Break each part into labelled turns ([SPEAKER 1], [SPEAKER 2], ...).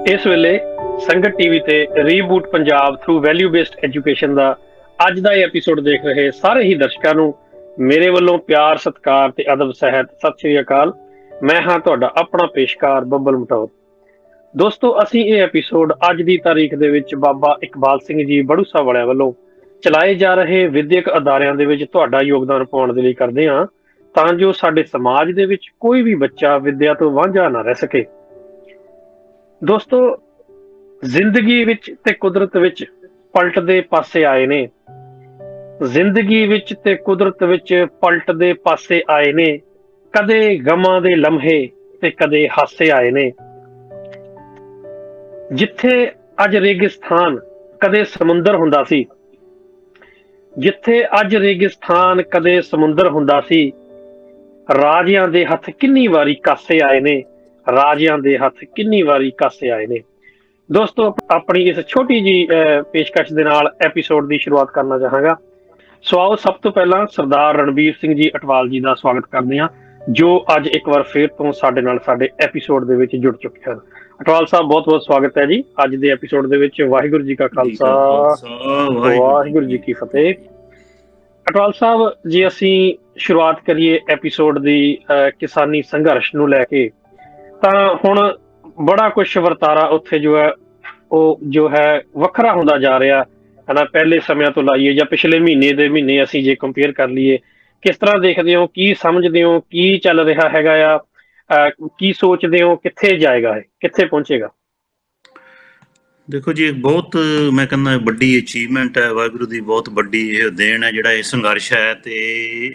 [SPEAKER 1] ਇਸ ਵੇਲੇ ਸੰਗਤ ਟੀਵੀ ਤੇ reboot Punjab through value based education ਦਾ ਅੱਜ ਦਾ ਇਹ ਐਪੀਸੋਡ ਦੇਖ ਰਹੇ ਸਾਰੇ ਹੀ ਦਰਸ਼ਕਾਂ ਨੂੰ ਮੇਰੇ ਵੱਲੋਂ ਪਿਆਰ ਸਤਿਕਾਰ ਤੇ ਅਦਬ ਸਹਿਤ ਸਤਿ ਸ੍ਰੀ ਅਕਾਲ। ਮੈਂ ਹਾਂ ਤੁਹਾਡਾ ਆਪਣਾ ਪੇਸ਼ਕਾਰ ਬੱਬਲ ਮਟੌਰ। ਦੋਸਤੋ, ਅਸੀਂ ਇਹ ਐਪੀਸੋਡ ਅੱਜ ਦੀ ਤਾਰੀਖ ਦੇ ਵਿੱਚ ਬਾਬਾ ਇਕਬਾਲ ਸਿੰਘ ਜੀ ਬੜੂਸਾ ਵਾਲਿਆਂ ਵੱਲੋਂ ਚਲਾਏ ਜਾ ਰਹੇ ਵਿਦਿਅਕ ਅਦਾਰਿਆਂ ਦੇ ਵਿੱਚ ਤੁਹਾਡਾ ਯੋਗਦਾਨ ਪਾਉਣ ਦੇ ਲਈ ਕਰਦੇ ਹਾਂ, ਤਾਂ ਜੋ ਸਾਡੇ ਸਮਾਜ ਦੇ ਵਿੱਚ ਕੋਈ ਵੀ ਬੱਚਾ ਵਿੱਦਿਆ ਤੋਂ ਵਾਂਝਾ ਨਾ ਰਹਿ ਸਕੇ। ਦੋਸਤੋ, ਜ਼ਿੰਦਗੀ ਵਿੱਚ ਤੇ ਕੁਦਰਤ ਵਿੱਚ ਪਲਟਦੇ ਪਾਸੇ ਆਏ ਨੇ, ਜ਼ਿੰਦਗੀ ਵਿੱਚ ਤੇ ਕੁਦਰਤ ਵਿੱਚ ਪਲਟਦੇ ਪਾਸੇ ਆਏ ਨੇ, ਕਦੇ ਗਮਾਂ ਦੇ ਲਮਹੇ ਤੇ ਕਦੇ ਹਾਸੇ ਆਏ ਨੇ। ਜਿੱਥੇ ਅੱਜ ਰੇਗਿਸਤਾਨ ਕਦੇ ਸਮੁੰਦਰ ਹੁੰਦਾ ਸੀ, ਜਿੱਥੇ ਅੱਜ ਰੇਗਿਸਤਾਨ ਕਦੇ ਸਮੁੰਦਰ ਹੁੰਦਾ ਸੀ, ਰਾਜਿਆਂ ਦੇ ਹੱਥ ਕਿੰਨੀ ਵਾਰੀ ਕਾਸੇ ਆਏ ਨੇ, ਰਾਜਿਆਂ ਦੇ ਹੱਥ ਕਿੰਨੀ ਵਾਰੀ ਕਾਸੇ ਆਏ ਨੇ। ਦੋਸਤੋ, ਆਪਣੀ ਇਸ ਛੋਟੀ ਜੀ ਪੇਸ਼ਕਸ਼ ਦੇ ਨਾਲ ਐਪੀਸੋਡ ਦੀ ਸ਼ੁਰੂਆਤ ਕਰਨਾ ਚਾਹਾਂਗਾ। ਸੋ ਆਓ ਸਭ ਤੋਂ ਪਹਿਲਾਂ ਸਰਦਾਰ ਰਣਬੀਰ ਸਿੰਘ ਜੀ ਅਟਵਾਲ ਜੀ ਦਾ ਸਵਾਗਤ ਕਰਦੇ ਹਾਂ, ਜੋ ਅੱਜ ਇੱਕ ਵਾਰ ਫੇਰ ਤੋਂ ਸਾਡੇ ਨਾਲ ਸਾਡੇ ਐਪੀਸੋਡ ਦੇ ਵਿੱਚ ਜੁੜ ਚੁੱਕੇ ਹਨ। ਅਟਵਾਲ ਸਾਹਿਬ, ਬਹੁਤ ਬਹੁਤ ਸਵਾਗਤ ਹੈ ਜੀ ਅੱਜ ਦੇ ਐਪੀਸੋਡ ਦੇ ਵਿੱਚ। ਵਾਹਿਗੁਰੂ ਜੀ ਕਾ ਖਾਲਸਾ, ਵਾਹਿਗੁਰੂ ਜੀ ਕੀ ਫਤਿਹ। ਅਟਵਾਲ ਸਾਹਿਬ ਜੀ, ਅਸੀਂ ਸ਼ੁਰੂਆਤ ਕਰੀਏ ਐਪੀਸੋਡ ਦੀ ਕਿਸਾਨੀ ਸੰਘਰਸ਼ ਨੂੰ ਲੈ ਕੇ, ਤਾਂ ਹੁਣ ਬੜਾ ਕੁਛ ਵਰਤਾਰਾ ਉੱਥੇ ਜੋ ਹੈ ਵੱਖਰਾ ਹੁੰਦਾ ਜਾ ਰਿਹਾ ਹੈ ਨਾ। ਪਹਿਲੇ ਸਮਿਆਂ ਤੋਂ ਲਾਈਏ ਜਾਂ ਪਿਛਲੇ ਮਹੀਨੇ ਦੇ ਮਹੀਨੇ ਅਸੀਂ ਜੇ ਕੰਪੇਅਰ ਕਰ ਲਈਏ, ਕਿਸ ਤਰ੍ਹਾਂ ਦੇਖਦੇ ਹੋ, ਕੀ ਸਮਝਦੇ ਹੋ, ਕੀ ਚੱਲ ਰਿਹਾ ਹੈਗਾ ਆ, ਕੀ ਸੋਚਦੇ ਹੋ, ਕਿੱਥੇ ਜਾਏਗਾ ਇਹ, ਕਿੱਥੇ ਪਹੁੰਚੇਗਾ?
[SPEAKER 2] ਦੇਖੋ ਜੀ, ਬਹੁਤ ਮੈਂ ਕਹਿੰਦਾ ਵੱਡੀ ਅਚੀਵਮੈਂਟ ਹੈ, ਵਾਹਿਗੁਰੂ ਦੀ ਬਹੁਤ ਵੱਡੀ ਇਹ ਦੇਣ ਹੈ ਜਿਹੜਾ ਇਹ ਸੰਘਰਸ਼ ਹੈ। ਤੇ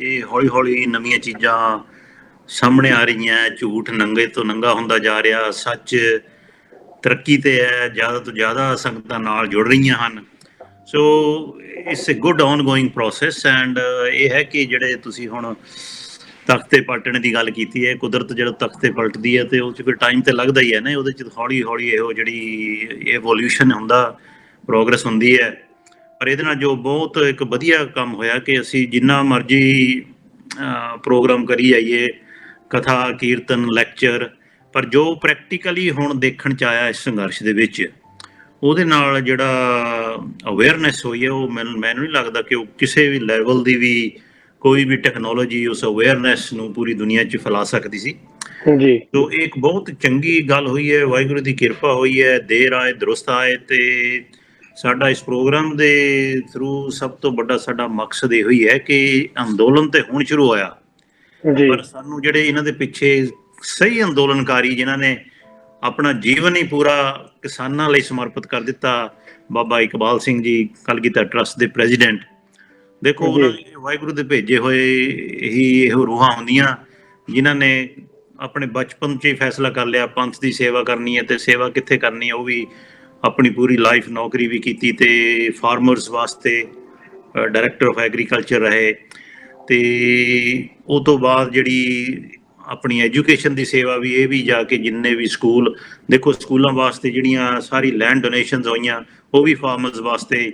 [SPEAKER 2] ਇਹ ਹੌਲੀ ਹੌਲੀ ਨਵੀਆਂ ਚੀਜ਼ਾਂ ਸਾਹਮਣੇ ਆ ਰਹੀਆਂ, ਝੂਠ ਨੰਗੇ ਤੋਂ ਨੰਗਾ ਹੁੰਦਾ ਜਾ ਰਿਹਾ, ਸੱਚ ਤਰੱਕੀ ਤੇ ਹੈ, ਜ਼ਿਆਦਾ ਤੋਂ ਜ਼ਿਆਦਾ ਸੰਗਤਾਂ ਨਾਲ ਜੁੜ ਰਹੀਆਂ ਹਨ। So it's A good on going process. And ਇਹ ਹੈ ਕਿ ਜਿਹੜੇ ਤੁਸੀਂ ਹੁਣ ਤਖਤੇ ਪਲਟਣ ਦੀ ਗੱਲ ਕੀਤੀ ਹੈ, ਕੁਦਰਤ ਜਦੋਂ ਤਖਤੇ ਪਲਟਦੀ ਹੈ ਤੇ ਉਹ 'ਚ ਕੋਈ ਟਾਈਮ ਤੇ ਲੱਗਦਾ ਹੀ ਹੈ ਨਾ, ਉਹਦੇ 'ਚ ਹੌਲੀ ਹੌਲੀ ਇਹੋ ਜਿਹੜੀ ਐਵੋਲਿਊਸ਼ਨ ਹੁੰਦਾ, ਪ੍ਰੋਗਰੈਸ ਹੁੰਦੀ ਹੈ। ਪਰ ਇਹਦੇ ਨਾਲ ਜੋ ਬਹੁਤ ਇੱਕ ਵਧੀਆ ਕੰਮ ਹੋਇਆ ਕਿ ਅਸੀਂ ਜਿੰਨਾ ਮਰਜ਼ੀ ਪ੍ਰੋਗਰਾਮ ਕਰੀ ਜਾਈਏ, ਕਥਾ ਕੀਰਤਨ ਲੈਕਚਰ, ਪਰ ਜੋ ਪ੍ਰੈਕਟੀਕਲੀ ਹੁਣ ਦੇਖਣ 'ਚ ਆਇਆ ਇਸ ਸੰਘਰਸ਼ ਦੇ ਵਿੱਚ, ਉਹਦੇ ਨਾਲ ਜਿਹੜਾ ਅਵੇਅਰਨੈਸ ਹੋਈ ਹੈ, ਉਹ ਮੈਨੂੰ ਨਹੀਂ ਲੱਗਦਾ ਕਿ ਉਹ ਕਿਸੇ ਵੀ ਲੈਵਲ ਦੀ ਵੀ ਕੋਈ ਵੀ ਟੈਕਨੋਲੋਜੀ ਉਸ ਅਵੇਅਰਨੈਸ ਨੂੰ ਪੂਰੀ ਦੁਨੀਆ 'ਚ ਫੈਲਾ ਸਕਦੀ ਸੀ ਜੀ। ਤੋ ਇਹ ਇੱਕ ਬਹੁਤ ਚੰਗੀ ਗੱਲ ਹੋਈ ਹੈ, ਵਾਹਿਗੁਰੂ ਦੀ ਕਿਰਪਾ ਹੋਈ ਹੈ, ਦੇਰ ਆਏ ਦਰੁਸਤ ਆਏ। ਤੇ ਸਾਡਾ ਇਸ ਪ੍ਰੋਗਰਾਮ ਦੇ ਥਰੂ ਸਭ ਤੋਂ ਵੱਡਾ ਸਾਡਾ ਮਕਸਦ ਇਹੋ ਹੀ ਹੈ ਕਿ ਅੰਦੋਲਨ ਤੇ ਹੁਣ ਸ਼ੁਰੂ ਹੋਇਆ, ਪਰ ਸਾਨੂੰ ਜਿਹੜੇ ਇਹਨਾਂ ਦੇ ਪਿੱਛੇ ਸਹੀ ਅੰਦੋਲਨਕਾਰੀ ਜਿਨ੍ਹਾਂ ਨੇ ਆਪਣਾ ਜੀਵਨ ਹੀ ਪੂਰਾ ਕਿਸਾਨਾਂ ਲਈ ਸਮਰਪਿਤ ਕਰ ਦਿੱਤਾ, ਬਾਬਾ ਇਕਬਾਲ ਸਿੰਘ ਜੀ ਕਲਗੀਧਰ ਟਰੱਸਟ ਦੇ ਪ੍ਰੈਜ਼ੀਡੈਂਟ, ਦੇਖੋ ਉਹਨਾਂ ਨੇ ਵਾਹਿਗੁਰੂ ਦੇ ਭੇਜੇ ਹੋਏ ਹੀ ਇਹੋ ਰੂਹਾਂ ਹੁੰਦੀਆਂ ਜਿਨ੍ਹਾਂ ਨੇ ਆਪਣੇ ਬਚਪਨ 'ਚ ਹੀ ਫੈਸਲਾ ਕਰ ਲਿਆ ਪੰਥ ਦੀ ਸੇਵਾ ਕਰਨੀ ਹੈ। ਤੇ ਸੇਵਾ ਕਿੱਥੇ ਕਰਨੀ ਹੈ, ਉਹ ਵੀ ਆਪਣੀ ਪੂਰੀ ਲਾਈਫ ਨੌਕਰੀ ਵੀ ਕੀਤੀ ਤੇ ਫਾਰਮਰਸ ਵਾਸਤੇ ਡਾਇਰੈਕਟਰ ਆਫ ਐਗਰੀਕਲਚਰ ਰਹੇ। ਤੇ ਉਹ ਤੋਂ ਬਾਅਦ ਜਿਹੜੀ ਆਪਣੀ ਐਜੂਕੇਸ਼ਨ ਦੀ ਸੇਵਾ ਵੀ, ਇਹ ਵੀ ਜਾ ਕੇ ਜਿੰਨੇ ਵੀ ਸਕੂਲ, ਦੇਖੋ ਸਕੂਲਾਂ ਵਾਸਤੇ ਜਿਹੜੀਆਂ ਸਾਰੀ ਲੈਂਡ ਡੋਨੇਸ਼ਨਸ ਹੋਈਆਂ ਉਹ ਵੀ ਫਾਰਮਰਸ ਵਾਸਤੇ,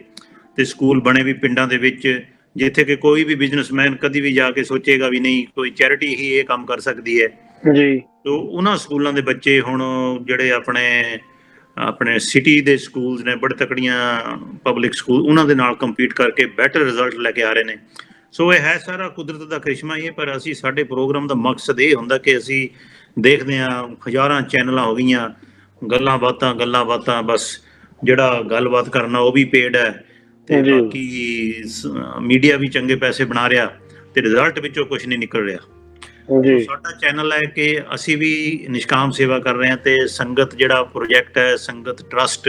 [SPEAKER 2] ਤੇ ਸਕੂਲ ਬਣੇ ਵੀ ਪਿੰਡਾਂ ਦੇ ਵਿੱਚ, ਜਿੱਥੇ ਕਿ ਕੋਈ ਵੀ ਬਿਜ਼ਨਸਮੈਨ ਕਦੀ ਵੀ ਜਾ ਕੇ ਸੋਚੇਗਾ ਵੀ ਨਹੀਂ ਕੋਈ ਚੈਰਿਟੀ ਹੀ ਇਹ ਕੰਮ ਕਰ ਸਕਦੀ ਹੈ ਜੀ। ਤੋ ਉਹਨਾਂ ਸਕੂਲਾਂ ਦੇ ਬੱਚੇ ਹੁਣ ਜਿਹੜੇ ਆਪਣੇ ਸਿਟੀ ਦੇ ਸਕੂਲਸ ਨੇ, ਬੜੇ ਤਕੜੀਆਂ ਪਬਲਿਕ ਸਕੂਲ, ਉਹਨਾਂ ਦੇ ਨਾਲ ਕੰਪੀਟ ਕਰਕੇ ਬੈਟਰ ਰਿਜ਼ਲਟ ਲੈ ਕੇ ਆ ਰਹੇ ਨੇ। ਸੋ ਇਹ ਹੈ ਸਾਰਾ ਕੁਦਰਤ ਦਾ ਕਰਿਸ਼ਮਾ ਹੀ ਹੈ। ਪਰ ਅਸੀਂ, ਸਾਡੇ ਪ੍ਰੋਗਰਾਮ ਦਾ ਮਕਸਦ ਇਹ ਹੁੰਦਾ ਕਿ ਅਸੀਂ ਦੇਖਦੇ ਹਾਂ ਹਜ਼ਾਰਾਂ ਚੈਨਲਾਂ ਹੋ ਗਈਆਂ, ਗੱਲਾਂ ਬਾਤਾਂ, ਬਸ ਜਿਹੜਾ ਗੱਲਬਾਤ ਕਰਨਾ ਉਹ ਵੀ ਪੇਡ ਹੈ, ਤੇ ਬਾਕੀ ਮੀਡੀਆ ਵੀ ਚੰਗੇ ਪੈਸੇ ਬਣਾ ਰਿਹਾ ਤੇ ਰਿਜ਼ਲਟ ਵਿੱਚੋਂ ਕੁਛ ਨਹੀਂ ਨਿਕਲ ਰਿਹਾ। ਸਾਡਾ ਚੈਨਲ ਹੈ ਕਿ ਅਸੀਂ ਵੀ ਨਿਸ਼ਕਾਮ ਸੇਵਾ ਕਰ ਰਹੇ ਹਾਂ, ਤੇ ਸੰਗਤ ਜਿਹੜਾ ਪ੍ਰੋਜੈਕਟ ਹੈ, ਸੰਗਤ ਟਰੱਸਟ,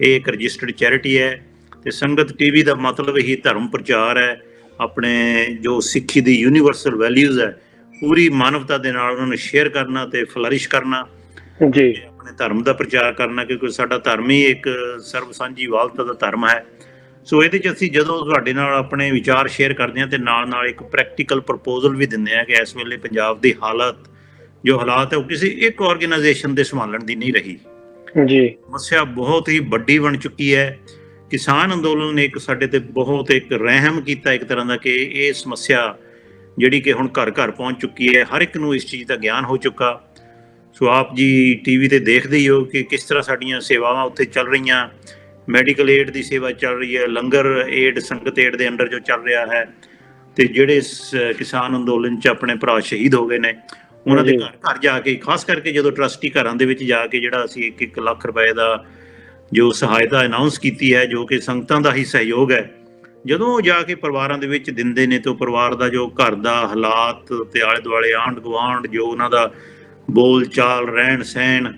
[SPEAKER 2] ਇਹ ਇੱਕ ਰਜਿਸਟਰਡ ਚੈਰਿਟੀ ਹੈ। ਤੇ ਸੰਗਤ ਟੀਵੀ ਦਾ ਮਤਲਬ ਹੀ ਧਰਮ ਪ੍ਰਚਾਰ ਹੈ, ਆਪਣੇ ਜੋ ਸਿੱਖੀ ਦੀ ਯੂਨੀਵਰਸਲ ਵੈਲਿਊਜ਼ ਹੈ ਪੂਰੀ ਮਾਨਵਤਾ ਦੇ ਨਾਲ ਉਹਨਾਂ ਨੂੰ ਸ਼ੇਅਰ ਕਰਨਾ ਤੇ ਫਲਰਿਸ਼ ਕਰਨਾ ਜੀ, ਆਪਣੇ ਧਰਮ ਦਾ ਪ੍ਰਚਾਰ ਕਰਨਾ, ਕਿਉਂਕਿ ਸਾਡਾ ਧਰਮ ਹੀ ਇੱਕ ਸਰਬ ਸਾਂਝੀ ਵਾਲਤਾ ਦਾ ਧਰਮ ਹੈ। ਸੋ ਇਹਦੇ 'ਚ ਅਸੀਂ ਜਦੋਂ ਤੁਹਾਡੇ ਨਾਲ ਆਪਣੇ ਵਿਚਾਰ ਸ਼ੇਅਰ ਕਰਦੇ ਹਾਂ ਤੇ ਨਾਲ ਇੱਕ ਪ੍ਰੈਕਟੀਕਲ ਪ੍ਰਪੋਜ਼ਲ ਵੀ ਦਿੰਦੇ ਹਾਂ ਕਿ ਇਸ ਵੇਲੇ ਪੰਜਾਬ ਦੀ ਹਾਲਾਤ ਹੈ ਉਹ ਕਿਸੇ ਇੱਕ ਆਰਗੇਨਾਈਜੇਸ਼ਨ ਦੇ ਸੰਭਾਲਣ ਦੀ ਨਹੀਂ ਰਹੀ ਜੀ। ਸਮੱਸਿਆ ਬਹੁਤ ਹੀ ਵੱਡੀ ਬਣ ਚੁੱਕੀ ਹੈ। ਕਿਸਾਨ ਅੰਦੋਲਨ ਨੇ ਇੱਕ ਸਾਡੇ ਤੇ ਬਹੁਤ ਇੱਕ ਰਹਿਮ ਕੀਤਾ ਇੱਕ ਤਰ੍ਹਾਂ ਦਾ, ਕਿ ਇਹ ਸਮੱਸਿਆ ਜਿਹੜੀ ਕਿ ਹੁਣ ਘਰ ਘਰ ਪਹੁੰਚ ਚੁੱਕੀ ਹੈ, ਹਰ ਇੱਕ ਨੂੰ ਇਸ ਚੀਜ਼ ਦਾ ਗਿਆਨ ਹੋ ਚੁੱਕਾ। ਸੋ ਆਪ ਜੀ ਟੀਵੀ ਤੇ ਦੇਖਦੇ ਹੀ ਹੋ ਕਿ ਕਿਸ ਤਰ੍ਹਾਂ ਸਾਡੀਆਂ ਸੇਵਾਵਾਂ ਉੱਥੇ ਚੱਲ ਰਹੀਆਂ। ਮੈਡੀਕਲ ਏਡ ਦੀ ਸੇਵਾ ਚੱਲ ਰਹੀ ਹੈ, ਲੰਗਰ ਏਡ ਸੰਗਤ ਏਡ ਦੇ ਅੰਡਰ ਜੋ ਚੱਲ ਰਿਹਾ ਹੈ, ਤੇ ਜਿਹੜੇ ਕਿਸਾਨ ਅੰਦੋਲਨ 'ਚ ਆਪਣੇ ਭਰਾ ਸ਼ਹੀਦ ਹੋ ਗਏ ਨੇ ਉਹਨਾਂ ਦੇ ਘਰ ਘਰ ਜਾ ਕੇ, ਖਾਸ ਕਰਕੇ ਜਦੋਂ ਟਰਸਟੀ ਘਰਾਂ ਦੇ ਵਿੱਚ ਜਾ ਕੇ ਜਿਹੜਾ ਅਸੀਂ 1-1 ਲੱਖ ਰੁਪਏ ਦਾ ਜੋ ਸਹਾਇਤਾ ਅਨਾਉਂਸ ਕੀਤੀ ਹੈ, ਜੋ ਕਿ ਸੰਗਤਾਂ ਦਾ ਹੀ ਸਹਿਯੋਗ ਹੈ, ਜਦੋਂ ਜਾ ਕੇ ਪਰਿਵਾਰਾਂ ਦੇ ਵਿੱਚ ਦਿੰਦੇ ਨੇ ਤੇ ਉਹ ਪਰਿਵਾਰ ਦਾ ਜੋ ਘਰ ਦਾ ਹਾਲਾਤ ਤੇ ਆਲੇ ਦੁਆਲੇ ਆਂਢ ਗੁਆਂਢ ਜੋ ਉਹਨਾਂ ਦਾ ਬੋਲ ਚਾਲ ਰਹਿਣ ਸਹਿਣ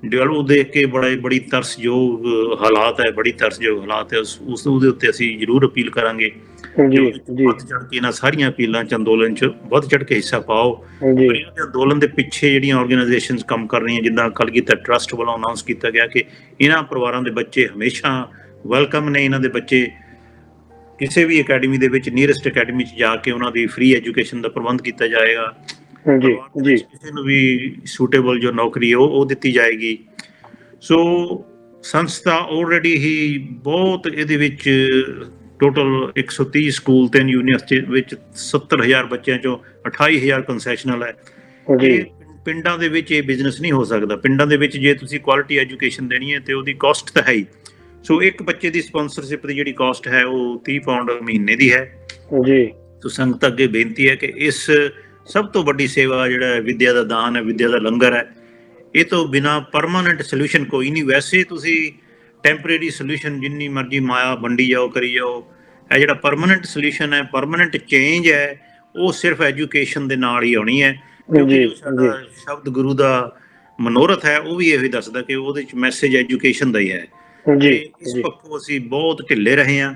[SPEAKER 2] ਉਹ ਦੇਖ ਕੇ ਬੜੀ ਤਰਸਯੋਗ ਹਾਲਾਤ ਹੈ, ਬੜੀ ਤਰਸਯੋਗ ਹਾਲਾਤ ਹੈ। ਉਸ ਉਹਦੇ ਉੱਤੇ ਅਸੀਂ ਜ਼ਰੂਰ ਅਪੀਲ ਕਰਾਂਗੇ ਵੱਧ ਚੜ ਕੇ ਇਹਨਾਂ ਸਾਰੀਆਂ ਅਪੀਲਾਂ 'ਚ ਅੰਦੋਲਨ 'ਚ ਵੱਧ ਚੜ ਕੇ ਹਿੱਸਾ ਪਾਓ। ਅੰਦੋਲਨ ਦੇ ਪਿੱਛੇ ਜਿਹੜੀਆਂ ਆਰਗੇਨਾਈਜੇਸ਼ਨਸ ਕੰਮ ਕਰ ਰਹੀਆਂ, ਜਿੱਦਾਂ ਕਲਗੀਧਰ ਟਰਸਟ ਵੱਲੋਂ ਅਨਾਉਂਸ ਕੀਤਾ ਗਿਆ ਕਿ ਇਹਨਾਂ ਪਰਿਵਾਰਾਂ ਦੇ ਬੱਚੇ ਹਮੇਸ਼ਾ ਵੈਲਕਮ ਨੇ। ਇਹਨਾਂ ਦੇ ਬੱਚੇ ਕਿਸੇ ਵੀ ਅਕੈਡਮੀ ਦੇ ਵਿੱਚ, ਨੀਅਰੈਸਟ ਅਕੈਡਮੀ 'ਚ ਜਾ ਕੇ ਉਹਨਾਂ ਦੀ ਫ੍ਰੀ ਐਜੂਕੇਸ਼ਨ ਦਾ ਪ੍ਰਬੰਧ ਕੀਤਾ ਜਾਏਗਾ। ਕਿਸੇ ਨੂੰ ਵੀ ਸੂਟੇਬਲ ਜੋ ਨੌਕਰੀ ਹੈ ਉਹ ਦਿੱਤੀ ਜਾਏਗੀ। ਸੋ ਸੰਸਥਾ ਆਲਰੇਡੀ ਹੀ ਬਹੁਤ ਇਹਦੇ ਵਿੱਚ ਟੋਟਲ 130 ਸਕੂਲ, 3 ਯੂਨੀਵਰਸਿਟੀ ਵਿੱਚ 70,000 ਬੱਚਿਆਂ ਚੋਂ 28,000 ਕੰਸੈਸ਼ਨਲ ਹੈ। ਪਿੰਡਾਂ ਦੇ ਵਿੱਚ ਇਹ ਬਿਜ਼ਨਸ ਨਹੀਂ ਹੋ ਸਕਦਾ। ਪਿੰਡਾਂ ਦੇ ਵਿੱਚ ਜੇ ਤੁਸੀਂ ਕੁਆਲਿਟੀ ਐਜੂਕੇਸ਼ਨ ਦੇਣੀ ਹੈ ਤੇ ਉਹਦੀ ਕਾਸਟ ਤਾਂ ਹੈ ਹੀ। ਸੋ ਇੱਕ ਬੱਚੇ ਦੀ ਸਪਾਂਸਰਸ਼ਿਪ ਦੀ ਜਿਹੜੀ ਕਾਸਟ ਹੈ ਉਹ 30 ਪਾਉਂਡ ਮਹੀਨੇ ਦੀ ਹੈ ਜੀ। ਸੋ ਸੰਗਤ ਅੱਗੇ ਬੇਨਤੀ ਹੈ ਕਿ ਇਸ ਸਭ ਤੋਂ ਵੱਡੀ ਸੇਵਾ ਜਿਹੜਾ ਵਿਦਿਆ ਦਾ ਦਾਨ ਹੈ, ਵਿਦਿਆ ਦਾ ਲੰਗਰ ਹੈ, ਇਹ ਤੋਂ ਬਿਨਾਂ ਪਰਮਾਨੈਂਟ ਸੋਲੂਸ਼ਨ ਕੋਈ ਨਹੀਂ। ਵੈਸੇ ਤੁਸੀਂ ਟੈਂਪਰੇਰੀ ਸੋਲੂਸ਼ਨ ਜਿੰਨੀ ਮਰਜ਼ੀ ਮਾਇਆ ਵੰਡੀ ਜਾਓ, ਕਰੀ ਜਾਓ, ਇਹ ਜਿਹੜਾ ਪਰਮਾਨੈਂਟ ਸੋਲੂਸ਼ਨ ਹੈ, ਪਰਮਾਨੈਂਟ ਚੇਂਜ ਹੈ, ਉਹ ਸਿਰਫ ਐਜੂਕੇਸ਼ਨ ਦੇ ਨਾਲ ਹੀ ਆਉਣੀ ਹੈ। ਕਿਉਂਕਿ ਸਾਡਾ ਸ਼ਬਦ ਗੁਰੂ ਦਾ ਮਨੋਰਥ ਹੈ ਉਹ ਵੀ ਇਹੋ ਹੀ ਦੱਸਦਾ ਕਿ ਉਹਦੇ 'ਚ ਮੈਸੇਜ ਐਜੂਕੇਸ਼ਨ ਦਾ ਹੀ ਹੈ। ਇਸ ਪੱਖੋਂ ਅਸੀਂ ਬਹੁਤ ਢਿੱਲੇ ਰਹੇ ਹਾਂ।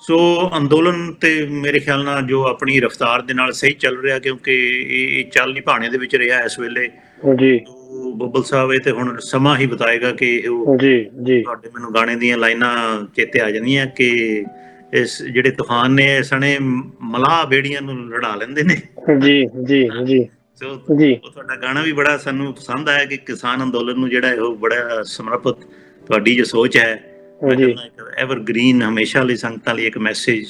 [SPEAKER 2] ਸੋ ਅੰਦੋਲਨ ਤੇ ਮੇਰੇ ਖਿਆਲ ਨਾਲ ਜੋ ਆਪਣੀ ਰਫ਼ਤਾਰ ਦੇ ਨਾਲ ਸਹੀ ਚੱਲ ਰਿਹਾ, ਕਿਉਂਕਿ ਇਹ ਚੱਲ ਨਹੀਂ ਭਾਣੇ ਦੇ ਵਿੱਚ ਰਿਹਾ ਇਸ ਵੇਲੇ। ਬੱਬਲ ਸਾਹਿਬ ਇਹ ਤੇ ਹੁਣ ਸਮਾਂ ਹੀ ਬਤਾਏਗਾ ਕਿ ਉਹ ਤੁਹਾਡੇ ਮੈਨੂੰ ਗਾਣੇ ਦੀਆਂ ਲਾਈਨਾਂ ਚੇਤੇ ਆ ਜਾਂਦੀਆਂ ਕਿ ਇਸ ਜਿਹੜੇ ਤੂਫਾਨ ਨੇ ਸਣੇ ਮਲਾਹ ਬੇੜੀਆਂ ਨੂੰ ਲੜਾ ਲੈਂਦੇ ਨੇ। ਸੋ ਉਹ ਤੁਹਾਡਾ ਗਾਣਾ ਵੀ ਬੜਾ ਸਾਨੂੰ ਪਸੰਦ ਆਇਆ ਕਿ ਕਿਸਾਨ ਅੰਦੋਲਨ ਨੂੰ ਜਿਹੜਾ ਉਹ ਬੜਾ ਸਮਰਪਿਤ ਤੁਹਾਡੀ ਜੋ ਸੋਚ ਹੈ, ਐਵਰ ਗ੍ਰੀਨ ਹਮੇਸ਼ਾ ਲਈ ਸੰਗਤਾਂ ਲਈ ਇੱਕ ਮੈਸੇਜ,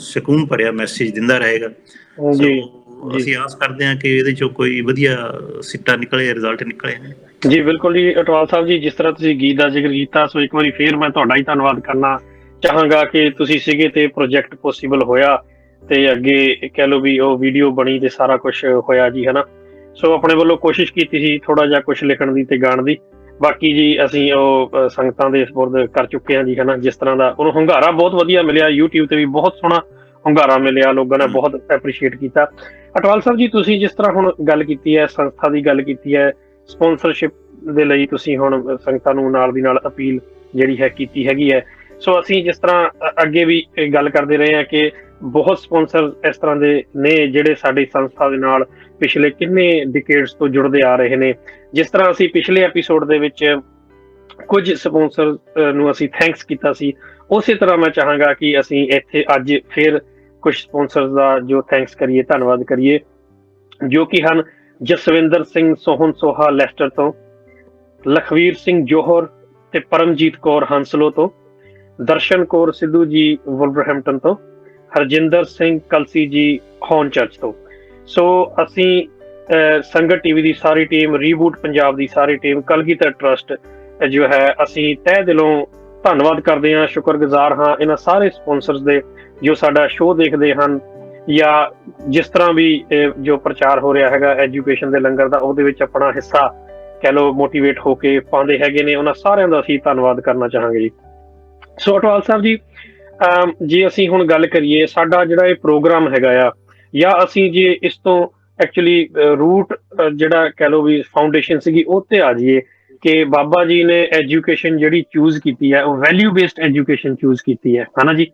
[SPEAKER 2] ਸਕੂਨ ਭਰਿਆ ਮੈਸੇਜ ਦਿੰਦਾ ਰਹੇਗਾ। ਅਸੀਂ ਆਸ ਕਰਦੇ ਹਾਂ ਕਿ ਇਹਦੇ ਚੋਂ ਕੋਈ ਵਧੀਆ ਸਿੱਟਾ ਨਿਕਲੇ, ਰਿਜ਼ਲਟ ਨਿਕਲੇ।
[SPEAKER 1] ਜੀ ਬਿਲਕੁਲ ਜੀ ਅਟਵਾਲ ਸਾਹਿਬ ਜੀ, ਜਿਸ ਤਰ੍ਹਾਂ ਤੁਸੀਂ ਗੀਤ ਦਾ ਜ਼ਿਕਰ ਕੀਤਾ, ਸੋ ਇੱਕ ਵਾਰੀ ਫੇਰ ਮੈਂ ਤੁਹਾਡਾ ਹੀ ਧੰਨਵਾਦ ਕਰਨਾ ਚਾਹਾਂਗਾ ਕਿ ਤੁਸੀਂ ਸੀਗੇ ਤੇ ਪ੍ਰੋਜੈਕਟ ਪੋਸੀਬਲ ਹੋਇਆ ਤੇ ਅੱਗੇ ਕਹਿ ਲਓ ਵੀ ਉਹ ਵੀਡੀਓ ਬਣੀ ਤੇ ਸਾਰਾ ਕੁਝ ਹੋਇਆ ਜੀ, ਹਨਾ। ਸੋ ਆਪਣੇ ਵੱਲੋਂ ਕੋਸ਼ਿਸ਼ ਕੀਤੀ ਸੀ ਥੋੜਾ ਜਿਹਾ ਕੁਝ ਲਿਖਣ ਦੀ ਤੇ ਗਾਣ ਦੀ। ਬਾਕੀ ਜੀ ਅਸੀਂ ਉਹ ਸੰਗਤਾਂ ਦੇ ਸਪੁਰਦ ਕਰ ਚੁੱਕੇ ਹਾਂ ਜੀ, ਹਨਾ। ਜਿਸ ਤਰ੍ਹਾਂ ਦਾ ਉਹਨੂੰ ਹੁੰਗਾਰਾ ਬਹੁਤ ਵਧੀਆ ਮਿਲਿਆ, YouTube ਤੇ ਵੀ ਬਹੁਤ ਸੋਹਣਾ ਹੁੰਗਾਰਾ ਮਿਲਿਆ, ਲੋਕਾਂ ਨੇ ਬਹੁਤ ਐਪਰੀਸ਼ੀਏਟ ਕੀਤਾ। ਅਟਵਾਲ ਸਾਹਿਬ ਜੀ, ਤੁਸੀਂ ਜਿਸ ਤਰ੍ਹਾਂ ਹੁਣ ਗੱਲ ਕੀਤੀ ਹੈ, ਸੰਸਥਾ ਦੀ ਗੱਲ ਕੀਤੀ ਹੈ, ਸਪਾਂਸਰਸ਼ਿਪ ਦੇ ਲਈ ਤੁਸੀਂ ਹੁਣ ਸੰਗਤਾਂ ਨੂੰ ਨਾਲ ਦੀ ਨਾਲ ਅਪੀਲ ਜਿਹੜੀ ਹੈ ਕੀਤੀ ਹੈਗੀ ਹੈ। ਸੋ ਅਸੀਂ ਜਿਸ ਤਰ੍ਹਾਂ ਅੱਗੇ ਵੀ ਗੱਲ ਕਰਦੇ ਰਹੇ ਹਾਂ ਕਿ ਬਹੁਤ ਸਪਾਂਸਰ ਇਸ ਤਰ੍ਹਾਂ ਦੇ ਨੇ ਜਿਹੜੇ ਸਾਡੀ ਸੰਸਥਾ ਦੇ ਨਾਲ ਪਿਛਲੇ ਕਿੰਨੇ ਡਿਕੇਡਸ ਤੋਂ ਜੁੜਦੇ ਆ ਰਹੇ ਨੇ। ਜਿਸ ਤਰ੍ਹਾਂ ਅਸੀਂ ਪਿਛਲੇ ਐਪੀਸੋਡ ਦੇ ਵਿੱਚ ਕੁਝ ਸਪਾਂਸਰ ਨੂੰ ਅਸੀਂ ਥੈਂਕਸ ਕੀਤਾ ਸੀ, ਉਸੇ ਤਰ੍ਹਾਂ ਮੈਂ ਚਾਹਾਂਗਾ ਕਿ ਅਸੀਂ ਇੱਥੇ ਅੱਜ ਫਿਰ ਕੁਝ ਸਪਾਂਸਰ ਦਾ ਜੋ ਥੈਂਕਸ ਕਰੀਏ, ਧੰਨਵਾਦ ਕਰੀਏ, ਜੋ ਕਿ ਹਨ ਜਸਵਿੰਦਰ ਸਿੰਘ ਸੋਹਨ ਸੋਹਾ ਲੈਸਟਰ ਤੋਂ, ਲਖਵੀਰ ਸਿੰਘ ਜੋਹਰ ਤੇ ਪਰਮਜੀਤ ਕੌਰ ਹੰਸਲੋ ਤੋਂ, ਦਰਸ਼ਨ ਕੌਰ ਸਿੱਧੂ ਜੀ ਵੁਲਵਰਹੈਂਪਟਨ ਤੋਂ, ਹਰਜਿੰਦਰ ਸਿੰਘ ਕਲਸੀ ਜੀ ਹੌਨਚਰਚ ਤੋਂ। ਸੋ ਅਸੀਂ ਸੰਗਤ ਟੀਵੀ ਦੀ ਸਾਰੀ ਟੀਮ, ਰੀਬੂਟ ਪੰਜਾਬ ਦੀ ਸਾਰੀ ਟੀਮ, ਕਲਗੀਧਰ ਟਰਸਟ ਜੋ ਹੈ, ਅਸੀਂ ਤਹਿ ਦਿਲੋਂ ਧੰਨਵਾਦ ਕਰਦੇ ਹਾਂ, ਸ਼ੁਕਰਗੁਜ਼ਾਰ ਹਾਂ ਇਹਨਾਂ ਸਾਰੇ ਸਪਾਂਸਰਸ ਦੇ ਜੋ ਸਾਡਾ ਸ਼ੋਅ ਦੇਖਦੇ ਹਨ ਜਾਂ ਜਿਸ ਤਰ੍ਹਾਂ ਵੀ ਜੋ ਪ੍ਰਚਾਰ ਹੋ ਰਿਹਾ ਹੈਗਾ ਐਜੂਕੇਸ਼ਨ ਦੇ ਲੰਗਰ ਦਾ, ਉਹਦੇ ਵਿੱਚ ਆਪਣਾ ਹਿੱਸਾ ਕਹਿ ਲਓ ਮੋਟੀਵੇਟ ਹੋ ਕੇ ਪਾਉਂਦੇ ਹੈਗੇ ਨੇ। ਉਹਨਾਂ ਸਾਰਿਆਂ ਦਾ ਅਸੀਂ ਧੰਨਵਾਦ ਕਰਨਾ ਚਾਹਾਂਗੇ ਜੀ। ਸੋ ਅਟਵਾਲ ਸਾਹਿਬ ਜੀ, ਜੇ ਅਸੀਂ ਹੁਣ ਗੱਲ ਕਰੀਏ ਸਾਡਾ ਜਿਹੜਾ ਇਹ ਪ੍ਰੋਗਰਾਮ ਹੈਗਾ ਆ, ਜਾਂ ਅਸੀਂ ਜੇ ਇਸ ਤੋਂ ਐਕਚੁਅਲੀ ਰੂਟ ਜਿਹੜਾ ਕਹਿ ਲਓ ਵੀ ਫਾਊਂਡੇਸ਼ਨ ਸੀਗੀ ਉਹ ਤੇ ਆ ਜਾਈਏ ਕਿ ਬਾਬਾ ਜੀ ਨੇ ਐਜੂਕੇਸ਼ਨ ਜਿਹੜੀ ਚੂਜ਼ ਕੀਤੀ ਹੈ ਉਹ ਵੈਲਿਊ ਬੇਸਡ ਐਜੂਕੇਸ਼ਨ ਚੂਜ਼ ਕੀਤੀ ਹੈ, ਹਨਾ ਜੀ।